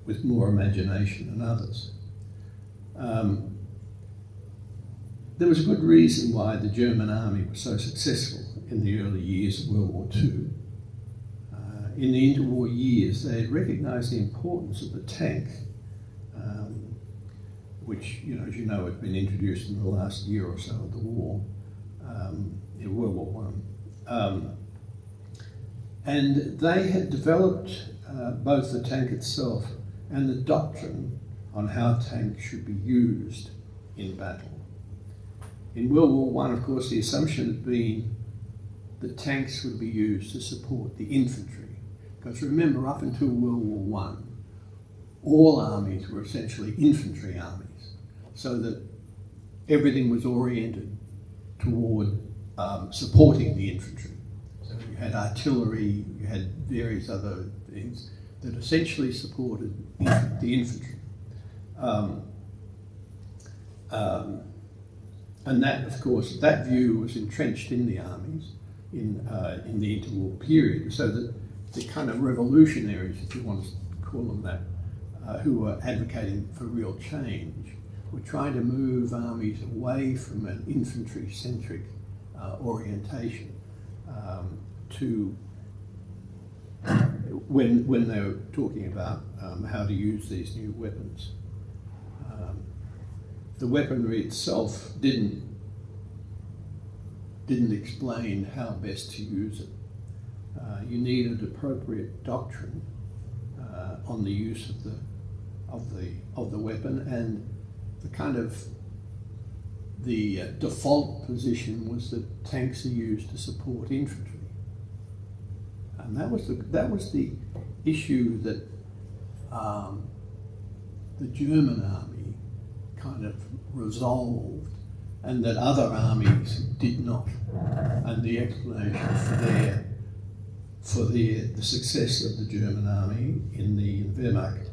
Speaker 7: with more imagination than others. There was a good reason why the German army was so successful in the early years of World War II. In the interwar years, they had recognised the importance of the tank, which, as you know, had been introduced in the last year or so of the war, in World War I. And they had developed both the tank itself and the doctrine on how tanks should be used in battle. In World War I, of course, the assumption had been that tanks would be used to support the infantry. Because remember, up until World War I, all armies were essentially infantry armies, so that everything was oriented toward supporting the infantry. So you had artillery, you had various other things that essentially supported the infantry. And that, of course, that view was entrenched in the armies in the interwar period, so that the kind of revolutionaries, if you want to call them that, who were advocating for real change, were trying to move armies away from an infantry-centric orientation to when they were talking about how to use these new weapons. The weaponry itself didn't explain how best to use it. You needed appropriate doctrine on the use of the weapon, and the kind of the default position was that tanks are used to support infantry, and that was the issue that the German army kind of resolved, and that other armies did not. And the explanation for the success of the German army in the Wehrmacht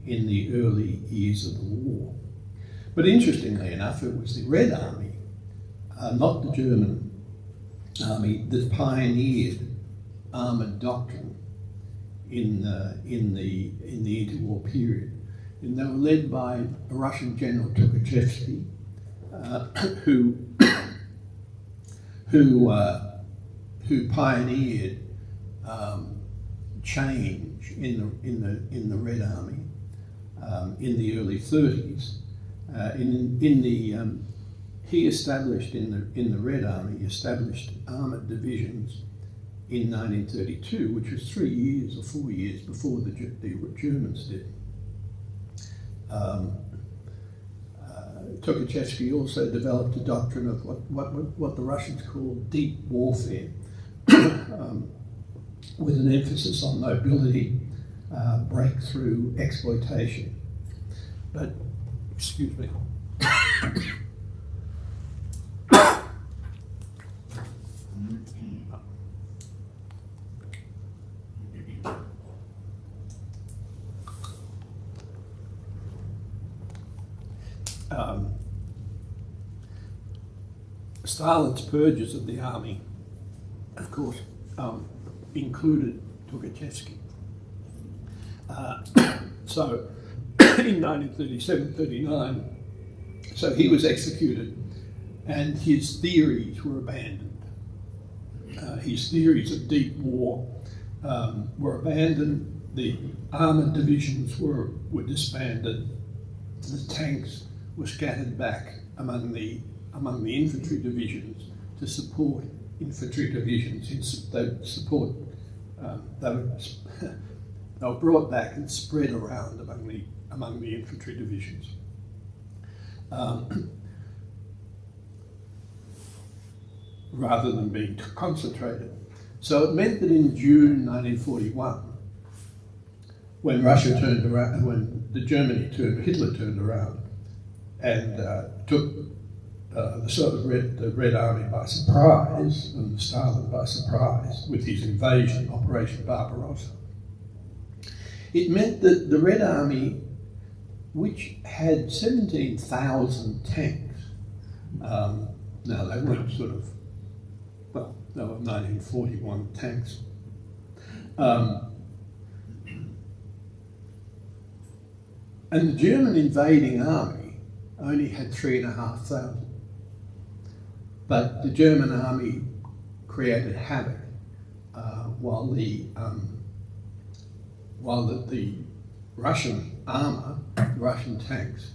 Speaker 7: in the early years of the war. But interestingly enough, it was the Red Army, not the German army, that pioneered armoured doctrine in the interwar period. And they were led by a Russian general, Doherty, who pioneered change in the Red Army in the early 30s. He established in the Red Army, he established armoured divisions in 1932, which was 3 years or 4 years before the Germans did. Tukhachevsky also developed a doctrine of what the Russians called deep warfare, with an emphasis on mobility, breakthrough, exploitation. But, excuse me. Stalin's purges of the army, of course, included Tukhachevsky. So in 1937-39, so he was executed and his theories were abandoned. His theories of deep war were abandoned. The armoured divisions were disbanded. The tanks were scattered back among the infantry divisions to support infantry divisions. They were brought back and spread around among the infantry divisions. Rather than being concentrated. So it meant that in June 1941, when Hitler turned around and took the Red Army by surprise, and Stalin by surprise, with his invasion, Operation Barbarossa. It meant that the Red Army, which had 17,000 tanks, now they weren't they were 1941 tanks, and the German invading army only had 3,500. But the German army created havoc while the Russian armour, Russian tanks,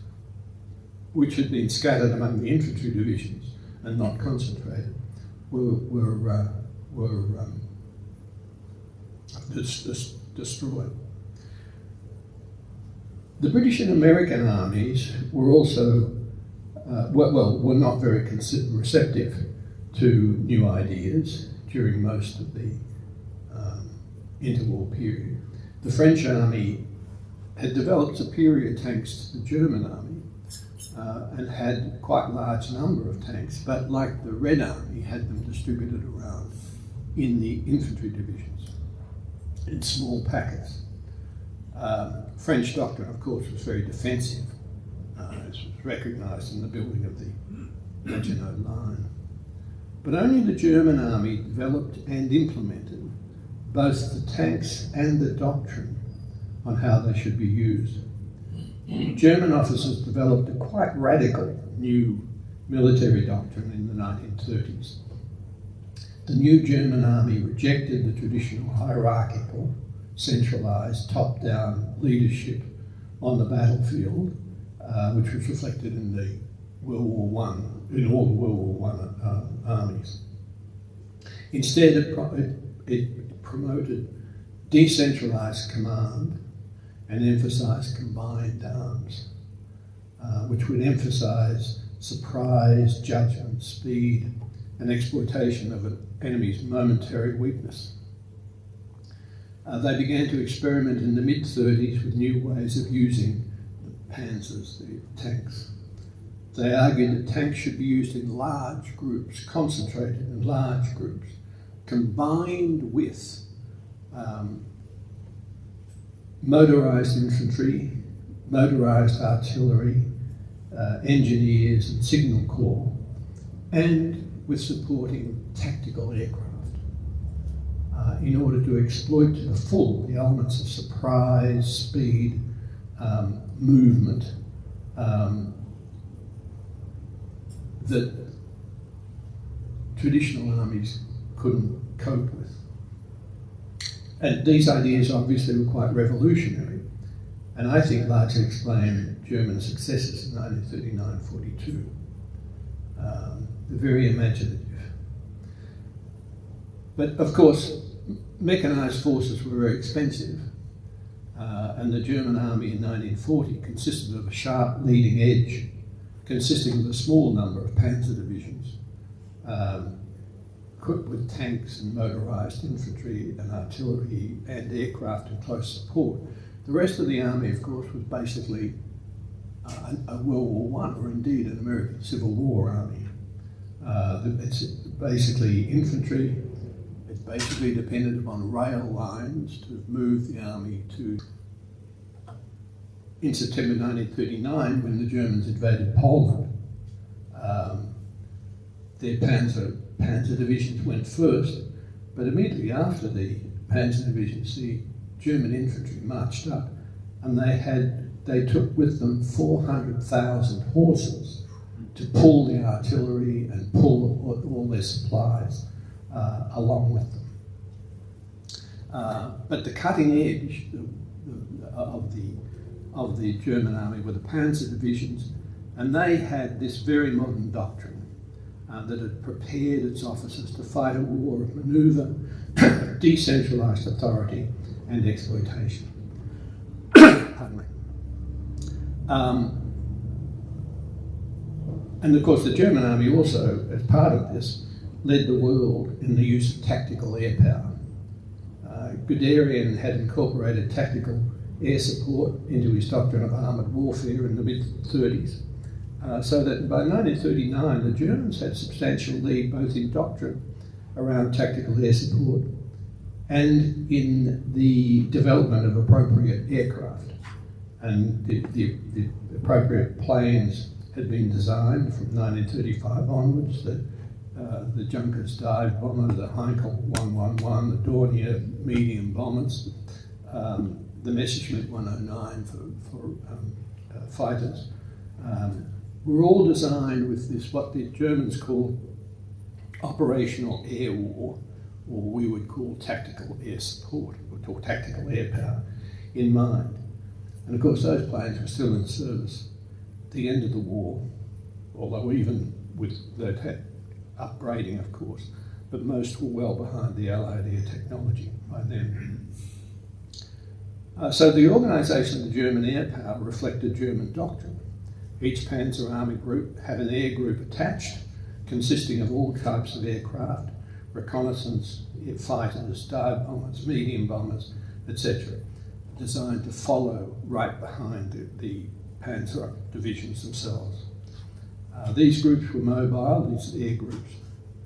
Speaker 7: which had been scattered among the infantry divisions and not concentrated, were destroyed. The British and American armies were also were not very receptive to new ideas during most of the interwar period. The French army had developed superior tanks to the German army and had quite a large number of tanks, but like the Red Army, had them distributed around in the infantry divisions in small packets. French doctrine, of course, was very defensive. It was recognised in the building of the Maginot Line. But only the German army developed and implemented both the tanks and the doctrine on how they should be used. German officers developed a quite radical new military doctrine in the 1930s. The new German army rejected the traditional hierarchical, centralised, top-down leadership on the battlefield, which was reflected in the World War I, in all the World War I armies. Instead, it promoted decentralised command and emphasised combined arms, which would emphasise surprise, judgment, speed, and exploitation of an enemy's momentary weakness. They began to experiment in the mid-30s with new ways of using the panzers, the tanks. They argued that tanks should be used in large groups, concentrated in large groups, combined with motorised infantry, motorised artillery, engineers and signal corps, and with supporting tactical aircraft in order to exploit to the full the elements of surprise, speed, movement that traditional armies couldn't cope with. And these ideas obviously were quite revolutionary, and I think largely explain German successes in 1939-42. They're very imaginative. But of course, mechanised forces were very expensive, and the German army in 1940 consisted of a sharp leading edge consisting of a small number of panzer divisions, equipped with tanks and motorised infantry and artillery and aircraft and close support. The rest of the army, of course, was basically a World War I, or indeed an American Civil War army. It's basically infantry. It's basically dependent upon rail lines to move the army to. In September 1939, when the Germans invaded Poland, their panzer divisions went first, but immediately after the panzer divisions, the German infantry marched up, and they took with them 400,000 horses to pull the artillery and pull all their supplies along with them. But the cutting edge of the German army were the panzer divisions, and they had this very modern doctrine that had prepared its officers to fight a war of manoeuvre, decentralised authority and exploitation. Pardon me. And of course the German army also, as part of this, led the world in the use of tactical air power. Guderian had incorporated tactical air support into his doctrine of armoured warfare in the mid-30s, so that by 1939 the Germans had substantial lead both in doctrine around tactical air support and in the development of appropriate aircraft. And the appropriate planes had been designed from 1935 onwards, the Junkers dive bomber, the Heinkel 111, the Dornier medium bombers, the Messerschmitt 109 for fighters, were all designed with this, what the Germans call operational air war, or we would call tactical air support, or tactical air power, in mind. And of course those planes were still in service at the end of the war, although even with that had upgrading, of course, but most were well behind the Allied air technology by then. So the organisation of the German air power reflected German doctrine. Each Panzer Army group had an air group attached, consisting of all types of aircraft, reconnaissance, fighters, dive bombers, medium bombers, etc., designed to follow right behind the Panzer divisions themselves. These groups were mobile, these air groups,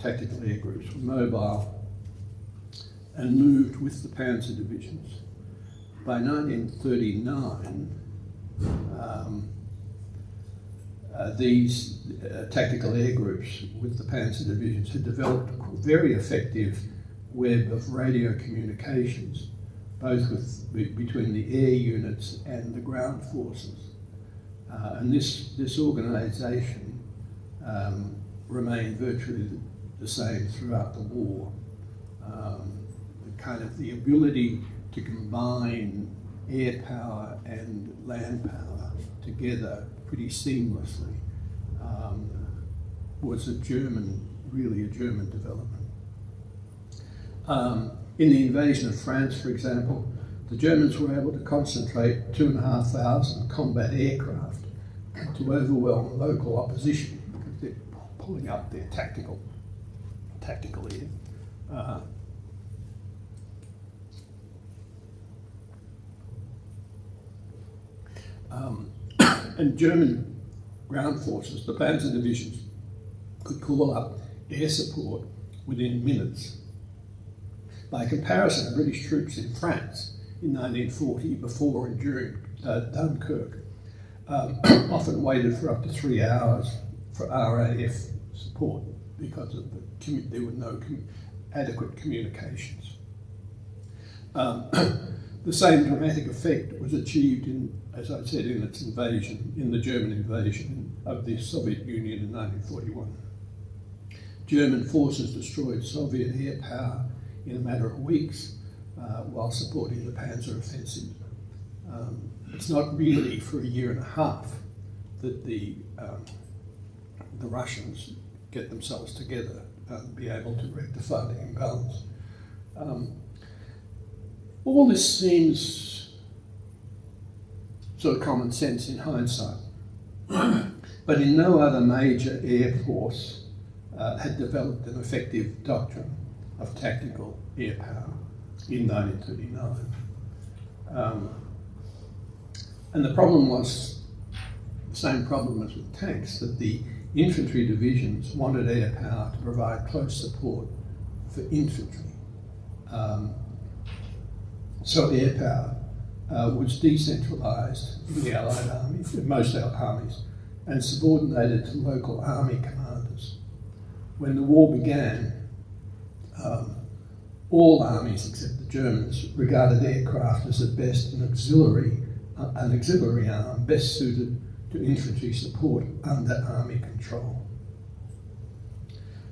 Speaker 7: tactical air groups, were mobile and moved with the panzer divisions. By 1939, these tactical air groups with the panzer divisions had developed a very effective web of radio communications, both between the air units and the ground forces. And this organisation remained virtually the same throughout the war. The ability to combine air power and land power together pretty seamlessly was really a German development. In the invasion of France, for example, the Germans were able to concentrate 2,500 combat aircraft to overwhelm local opposition because they're pulling up their tactical air. And German ground forces, the panzer divisions, could call up air support within minutes. By comparison, British troops in France in 1940, before and during Dunkirk, often waited for up to 3 hours for RAF support because of there were no adequate communications. The same dramatic effect was achieved as I said, in the German invasion of the Soviet Union in 1941. German forces destroyed Soviet air power in a matter of weeks while supporting the Panzer offensive. It's not really for a year and a half that the Russians get themselves together and be able to rectify the imbalance. All this seems sort of common sense in hindsight, but in no other major air force had developed an effective doctrine of tactical air power in 1939. And the problem was the same problem as with tanks, that the infantry divisions wanted air power to provide close support for infantry. So air power was decentralised in the Allied armies, in most armies, and subordinated to local army commanders. When the war began, all armies except the Germans regarded aircraft as at best an auxiliary arm best suited to infantry support under army control.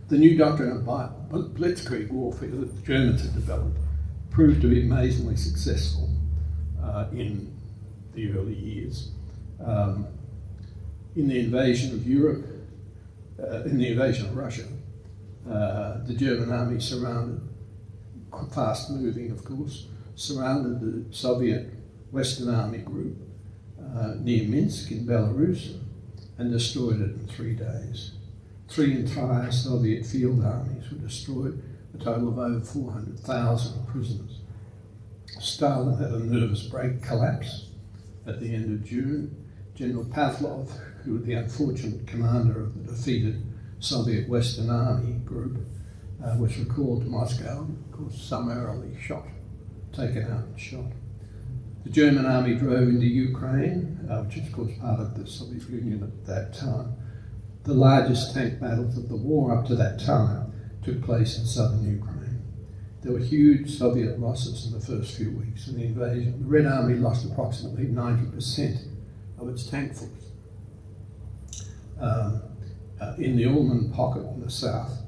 Speaker 7: The new doctrine of blitzkrieg warfare that the Germans had developed proved to be amazingly successful in the early years. In the invasion of Europe, in the invasion of Russia, the German army fast moving of course, surrounded the Soviet Western Army group near Minsk in Belarus and destroyed it in 3 days. 3 entire Soviet field armies were destroyed, a total of over 400,000 prisoners. Stalin had a nervous break collapse at the end of June. General Pavlov, who was the unfortunate commander of the defeated Soviet Western Army group, was recalled to Moscow and, of course, summarily taken out and shot. The German army drove into Ukraine, which is, of course, part of the Soviet Union at that time. The largest tank battles of the war up to that time took place in southern Ukraine. There were huge Soviet losses in the first few weeks of the invasion. The Red Army lost approximately 90% of its tank force. In the Ulman pocket in the south,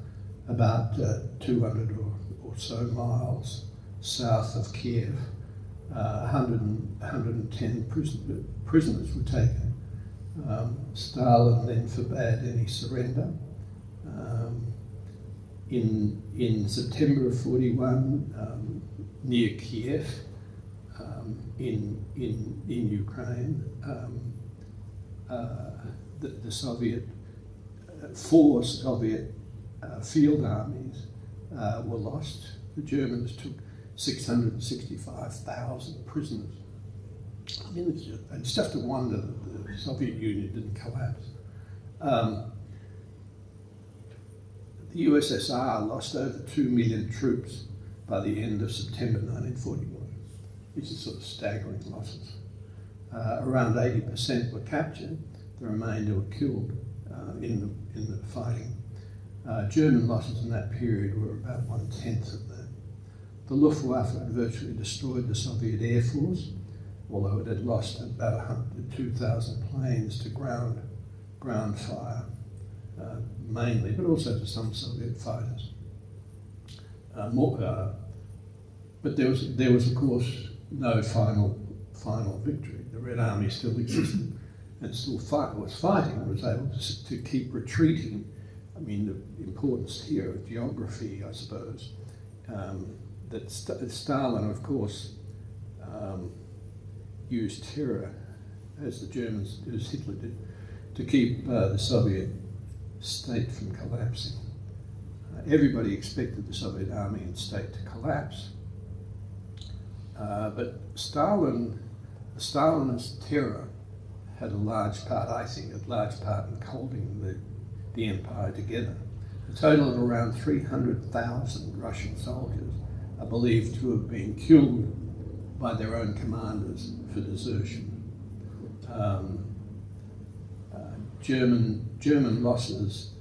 Speaker 7: about 200 or so miles south of Kiev, 110 prisoners were taken. Stalin then forbade any surrender. In September of 41, near Kiev, in Ukraine, the Soviet, 4 Soviet field armies were lost. The Germans took 665,000 prisoners. I mean, it's just a wonder that the Soviet Union didn't collapse. The USSR lost over 2 million troops by the end of September 1941, which is sort of staggering losses. Around 80% were captured, the remainder were killed in the fighting. German losses in that period were about 1/10 of that. The Luftwaffe had virtually destroyed the Soviet Air Force, although it had lost about 2,000 planes to ground fire, mainly, but also to some Soviet fighters. But there was of course no final victory. The Red Army still existed and still was fighting, was able to keep retreating. I mean, the importance here of geography, I suppose, that Stalin, of course, used terror, as Hitler did, to keep the Soviet state from collapsing. Everybody expected the Soviet army and state to collapse, but Stalinist terror had a large part, I think, in holding the empire together. A total of around 300,000 Russian soldiers are believed to have been killed by their own commanders for desertion. German losses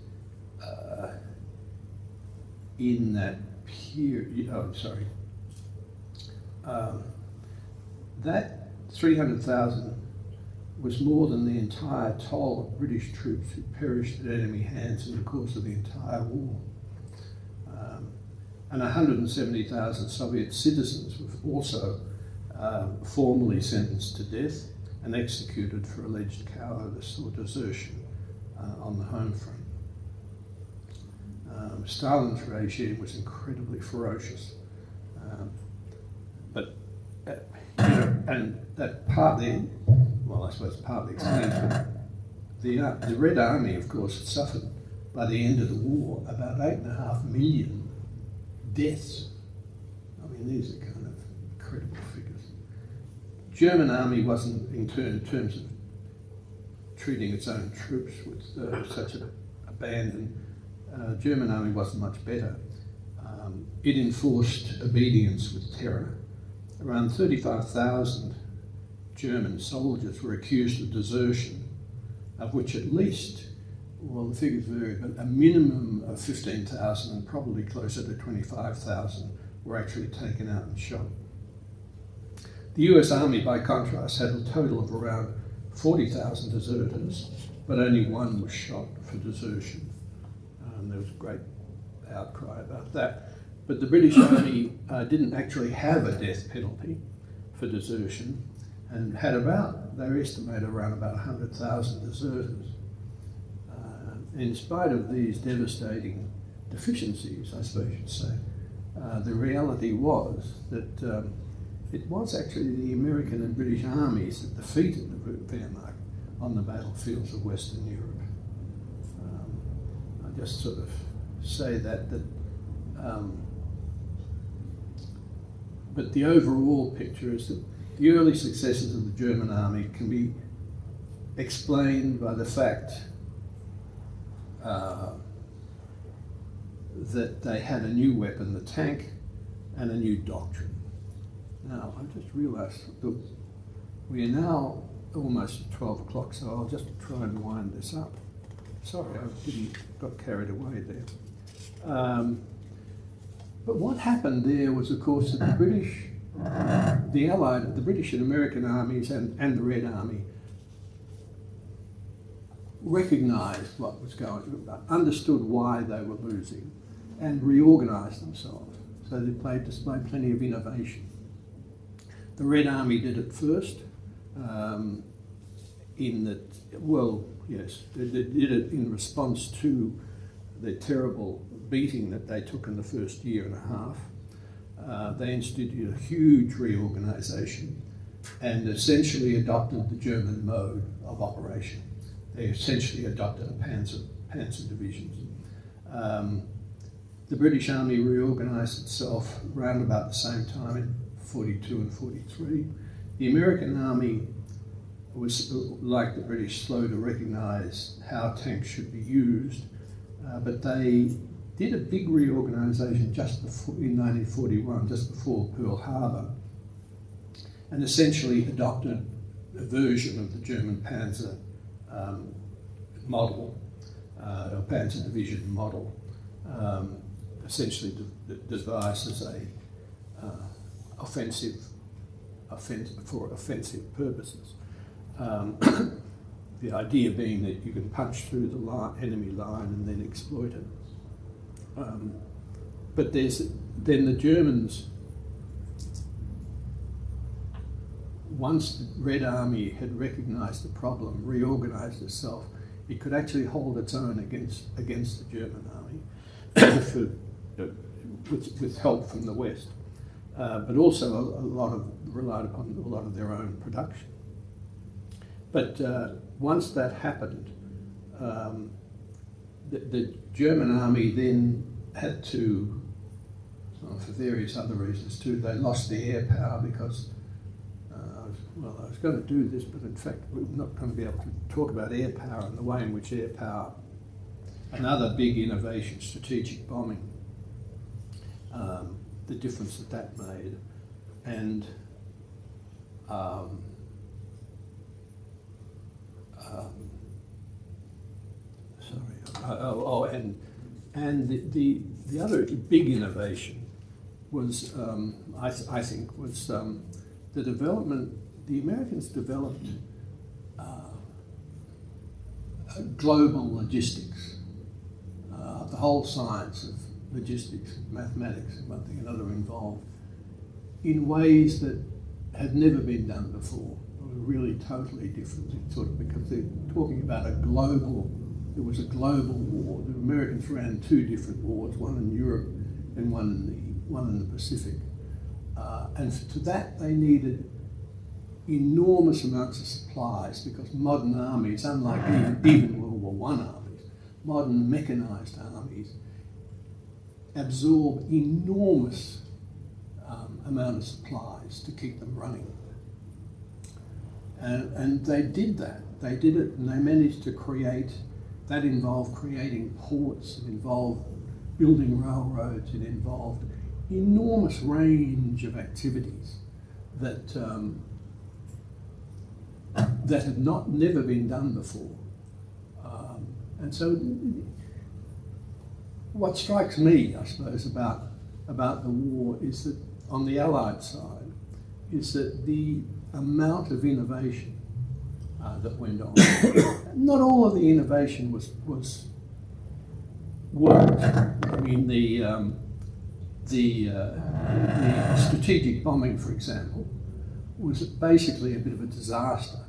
Speaker 7: in that period, that 300,000 was more than the entire toll of British troops who perished at enemy hands in the course of the entire war. And 170,000 Soviet citizens were also formally sentenced to death and executed for alleged cowardice or desertion on the home front. Stalin's regime was incredibly ferocious, but and that partly, well, I suppose partly explains, but the Red Army, of course, had suffered by the end of the war about 8.5 million deaths. I mean, these are kind of incredible figures. German army wasn't, in terms of treating its own troops with such abandon. German army wasn't much better. It enforced obedience with terror. Around 35,000 German soldiers were accused of desertion, of which at least, well, the figures vary, but a minimum of 15,000 and probably closer to 25,000 were actually taken out and shot. The US Army, by contrast, had a total of around 40,000 deserters, but only one was shot for desertion. There was a great outcry about that. But the British Army didn't actually have a death penalty for desertion and had they estimate around about 100,000 deserters. In spite of these devastating deficiencies, I suppose you'd say, the reality was that it was actually the American and British armies that defeated the Wehrmacht on the battlefields of Western Europe. I just sort of say that but the overall picture is that the early successes of the German army can be explained by the fact that they had a new weapon, the tank, and a new doctrine. Now, I just realised that we are now almost at 12 o'clock, so I'll just try and wind this up. Sorry, I got carried away there. But what happened there was, of course, that the British, the British and American armies and the Red Army recognised what was going on, understood why they were losing, and reorganised themselves. So they displayed plenty of innovation. The Red Army did it first, in that, well, yes, they did it in response to the terrible beating that they took in the first year and a half. They instituted a huge reorganisation and essentially adopted the German mode of operation. They essentially adopted a panzer divisions. The British Army reorganised itself around about the same time in 42 and 43. The American Army was, like the British, slow to recognise how tanks should be used, but they did a big reorganisation just before, in 1941, just before Pearl Harbor, and essentially adopted a version of the German Panzer model, or Panzer Division model, essentially devised as a for offensive purposes. The idea being that you can punch through the enemy line and then exploit it. But then the Germans, once the Red Army had recognised the problem, reorganised itself, it could actually hold its own against the German army with help from the West. But also relied upon a lot of their own production. But once that happened, the German army then had to, for various other reasons too, they lost the air power because, I was going to do this, but in fact we're not going to be able to talk about air power and the way in which air power, another big innovation, strategic bombing, the difference that made, and the other big innovation was, I think, was the development. The Americans developed global logistics, the whole science of logistics, mathematics, and one thing another involved, in ways that had never been done before. It was really totally different, sort of, because they're talking about there was a global war. The Americans ran two different wars, one in Europe and one in the Pacific. And to that they needed enormous amounts of supplies, because modern armies, unlike even World War I armies, modern mechanised armies absorb enormous amount of supplies to keep them running. And they did that. They did it, and they managed to create, that involved creating ports, it involved building railroads, it involved enormous range of activities that that had never been done before. And so what strikes me, I suppose, about the war is that on the Allied side, is that the amount of innovation that went on, not all of the innovation was worked. I mean, the strategic bombing, for example, was basically a bit of a disaster,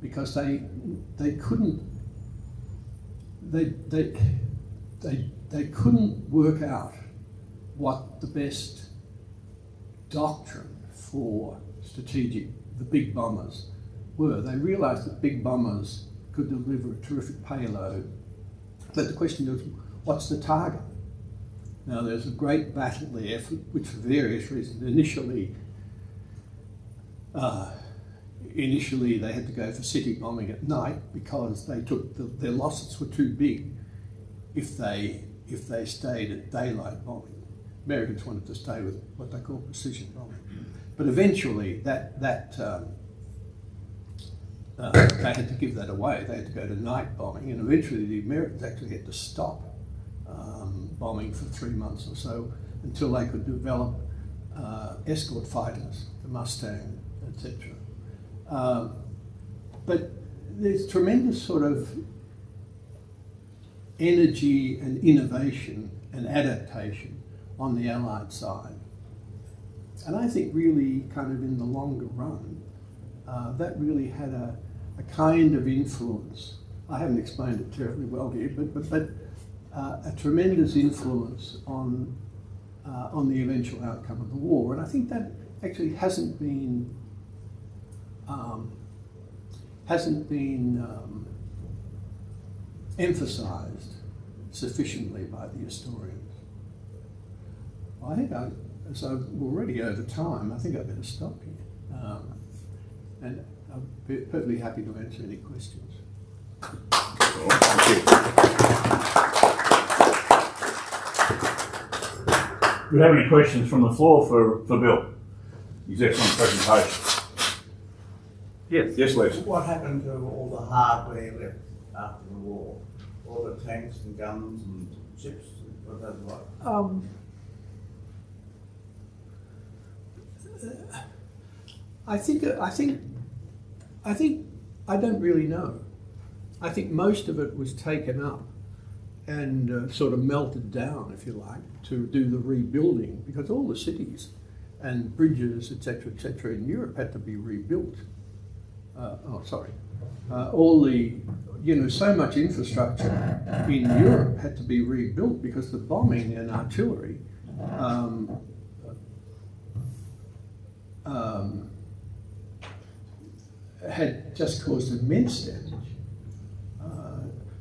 Speaker 7: because they couldn't work out what the best doctrine for the big bombers were. They realised that big bombers could deliver a terrific payload, but the question was, what's the target? Now, there's a great battle there, which for various reasons, initially they had to go for city bombing at night because their losses were too big if they stayed at daylight bombing. Americans wanted to stay with what they call precision bombing. But eventually they had to give that away. They had to go to night bombing, and eventually the Americans actually had to stop bombing for 3 months or so until they could develop escort fighters, the Mustang, etc. But there's tremendous sort of energy and innovation and adaptation on the Allied side. And I think really kind of in the longer run, that really had a kind of influence. I haven't explained it terribly well here, but a tremendous influence on the eventual outcome of the war. And I think that actually hasn't been emphasised sufficiently by the historians. I think so we're already over time. I think I better stop here. And I'll be perfectly happy to answer any questions.
Speaker 1: Thank you. Do we have any questions from the floor for Bill? His excellent presentation.
Speaker 7: Yes.
Speaker 1: Yes, Les.
Speaker 6: What happened to all the hardware left after the war? All the tanks and guns and ships, what that like?
Speaker 7: I don't really know. I think most of it was taken up and sort of melted down, if you like, to do the rebuilding, because all the cities and bridges, etc., in Europe had to be rebuilt. All the, so much infrastructure in Europe had to be rebuilt because the bombing and artillery had just caused immense damage.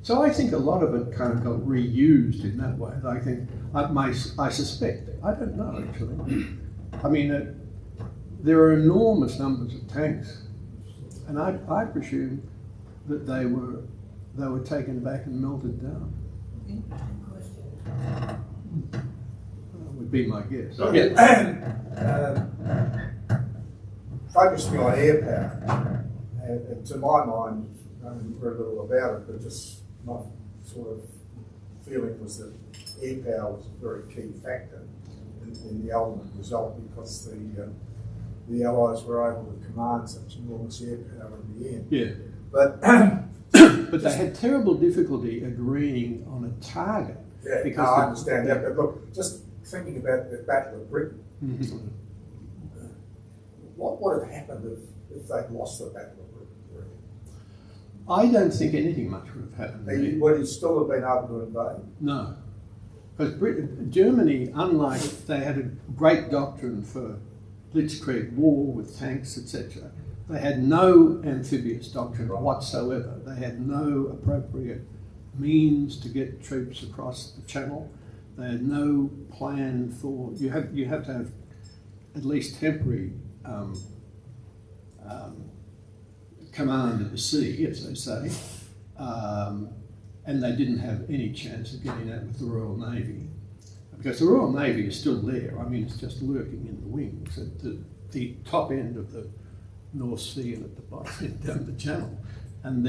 Speaker 7: So I think a lot of it kind of got reused in that way. I suspect, I don't know actually. I mean, there are enormous numbers of tanks, and I presume that they were taken back and melted down. That would be my guess.
Speaker 2: Focusing on air power, and to my mind, knowing very little about it, but just my sort of feeling was that air power was a very key factor in the ultimate result, because the Allies were able to command such enormous air power in the end.
Speaker 7: Yeah.
Speaker 2: But
Speaker 7: but they had terrible difficulty agreeing on a target.
Speaker 2: yeah,
Speaker 7: because
Speaker 2: I understand that. But look, just thinking about the Battle of Britain, what would have happened if they'd lost the Battle of Britain?
Speaker 7: I don't think anything much would have happened.
Speaker 2: Would he still have been able to invade?
Speaker 7: No. Because Germany, unlike, they had a great doctrine for blitzkrieg war with tanks, etc. They had no amphibious doctrine whatsoever. They had no appropriate means to get troops across the channel. They had no plan for, you have to have at least temporary command of the sea, as they say, and they didn't have any chance of getting out with the Royal Navy, because the Royal Navy is still there. I mean, it's just lurking in the wings at the top end of the North Sea and at the bottom end down the Channel, and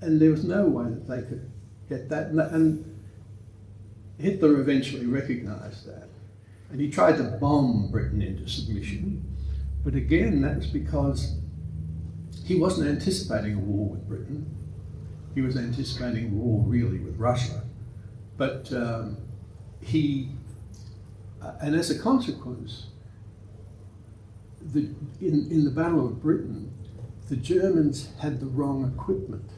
Speaker 7: and there was no way that they could get that, and Hitler eventually recognised that, and he tried to bomb Britain into submission, but again, that was because he wasn't anticipating a war with Britain. He was anticipating a war really with Russia. But and as a consequence, in the Battle of Britain, the Germans had the wrong equipment.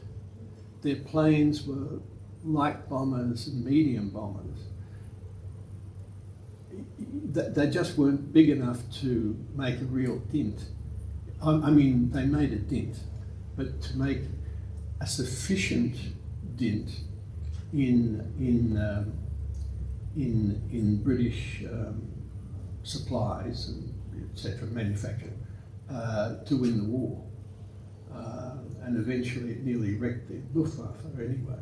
Speaker 7: Their planes were light bombers and medium bombers. They just weren't big enough to make a real dint. I mean, they made a dint, but to make a sufficient dint in British supplies and etc. manufacture to win the war, and eventually it nearly wrecked the Luftwaffe anyway.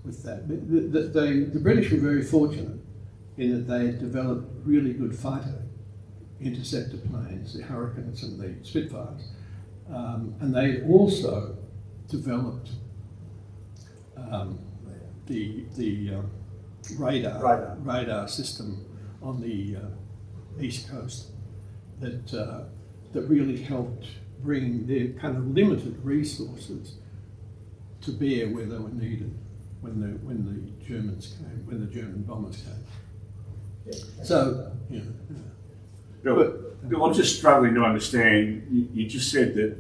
Speaker 7: With that, but the British were very fortunate in that they had developed really good fighter interceptor planes, the Hurricanes and the Spitfires, and they also developed the radar system on the east coast that really helped bring their kind of limited resources to bear where they were needed when the German bombers came.
Speaker 2: Yeah.
Speaker 7: So,
Speaker 1: Bill, I'm just struggling to understand. You just said that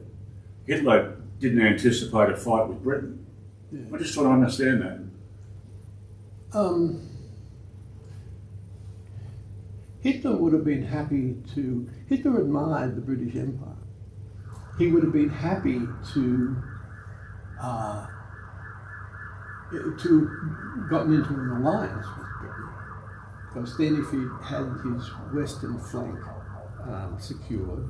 Speaker 1: Hitler didn't anticipate a fight with Britain.
Speaker 7: Yeah.
Speaker 1: I just trying to understand that.
Speaker 7: Hitler would have been happy to. Hitler admired the British Empire. He would have been happy to gotten into an alliance with Britain, because then if he had his western flank secured,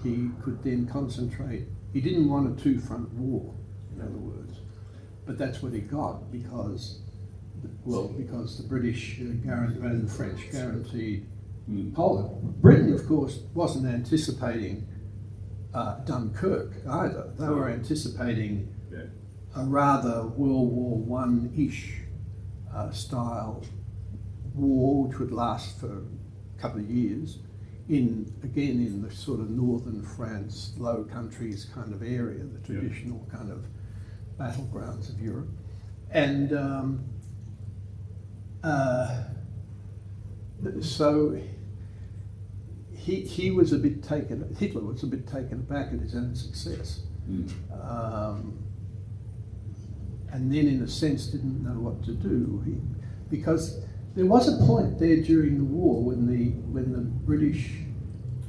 Speaker 7: he could then concentrate. He didn't want a two-front war, in other words, but that's what he got, because well, because the British and the French guaranteed Poland. Britain, of course, wasn't anticipating Dunkirk either. They were anticipating a rather World War One-ish style war, which would last for a couple of years, in the sort of northern France, Low Countries kind of area, the traditional kind of battlegrounds of Europe. And so he was a bit taken, Hitler was a bit taken aback at his own success. And then in a sense didn't know what to do. Because there was a point there during the war when the British,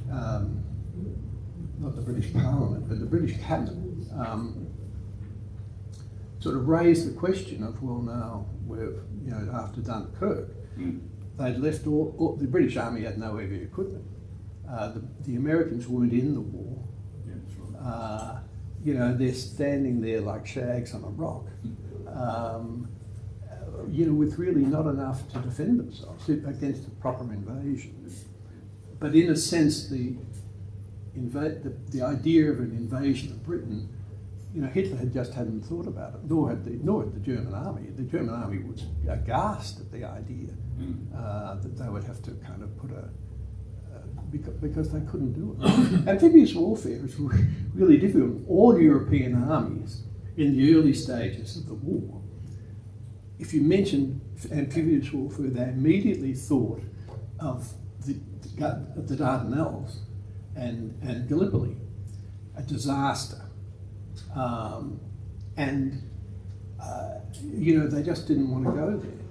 Speaker 7: not the British Parliament, but the British cabinet sort of raised the question of, well, now we're, after Dunkirk, they'd left the British Army had no heavy equipment. The Americans weren't in the war. They're standing there like shags on a rock, with really not enough to defend themselves against a proper invasion. But in a sense, the idea of an invasion of Britain, Hitler hadn't thought about it, nor had the German army. The German army was aghast at the idea that they would have to kind of put because they couldn't do it. Amphibious warfare is really difficult. All European armies in the early stages of the war, if you mentioned amphibious warfare, they immediately thought of the Dardanelles and Gallipoli, a disaster. They just didn't want to go there.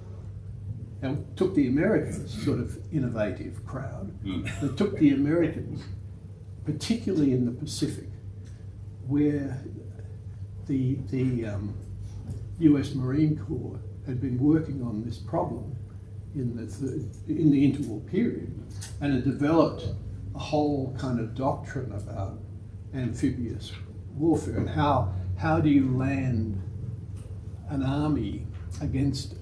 Speaker 7: And it took the Americans, sort of innovative crowd, it took the Americans, particularly in the Pacific, where the US Marine Corps had been working on this problem in the interwar period, and had developed a whole kind of doctrine about amphibious warfare and how do you land an army against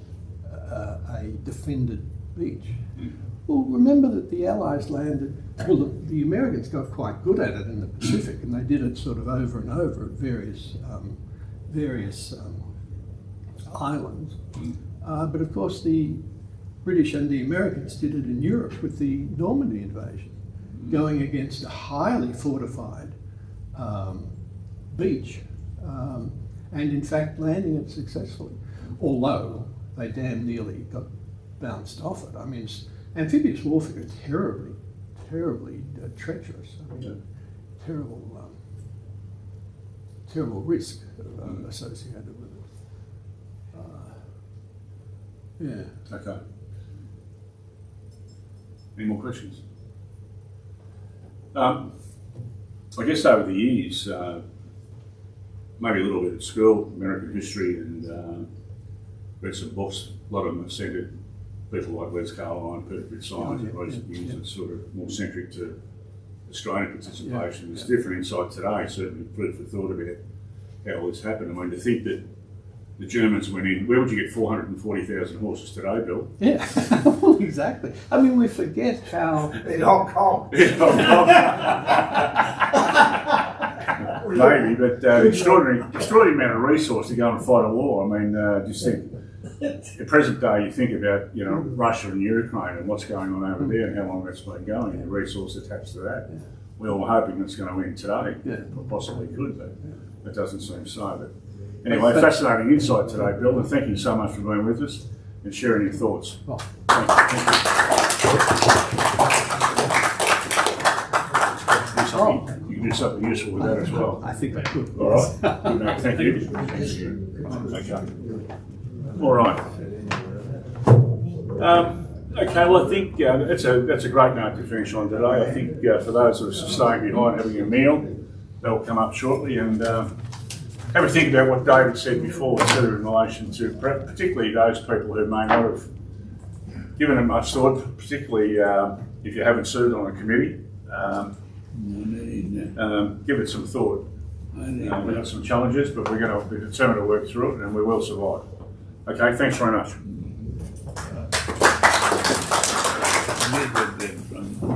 Speaker 7: a defended beach. Well, remember that the Allies landed, the Americans got quite good at it in the Pacific, and they did it sort of over and over at various islands. But of course the British and the Americans did it in Europe with the Normandy invasion, going against a highly fortified beach, and in fact landing it successfully, although they damn nearly got bounced off it. I mean, amphibious warfare is terribly treacherous. I mean, terrible risk associated with it.
Speaker 1: Okay. Any more questions? I guess over the years, maybe a little bit at school, American history, and read some books. A lot of them have centred people like Les Carline, Peter Fitzsimons, in recent years. It's sort of more centric to Australian participation. There's different insight today, certainly food for thought about how all this happened. I mean, to think that the Germans went in, where would you get 440,000 horses today, Bill?
Speaker 7: Yeah, well, exactly. I mean, we forget how...
Speaker 2: In Hong Kong.
Speaker 1: Maybe, but extraordinary amount of resource to go and fight a war. I mean, just think, at present day, you think about, Russia and Ukraine and what's going on over there and how long that's been going and the resource attached to that. We're all hoping it's going to end today. Possibly could, but it doesn't seem so. But anyway, fascinating insight today, Bill, and thank you so much for being with us and sharing your thoughts.
Speaker 7: Oh.
Speaker 1: Thank you. You can do something useful with that as well.
Speaker 7: I think I could.
Speaker 1: All right. Good night. Thank you. Okay. All right. Okay. Well, I think that's a great note to finish on today. I think for those who are staying behind having a meal, they'll come up shortly and have a think about what David said before, consider in relation to particularly those people who may not have given it much thought, particularly if you haven't served on a committee. Give it some thought. We've got some challenges, but we're going to be determined to work through it, and we will survive. Okay, thanks very much.
Speaker 7: Medway then from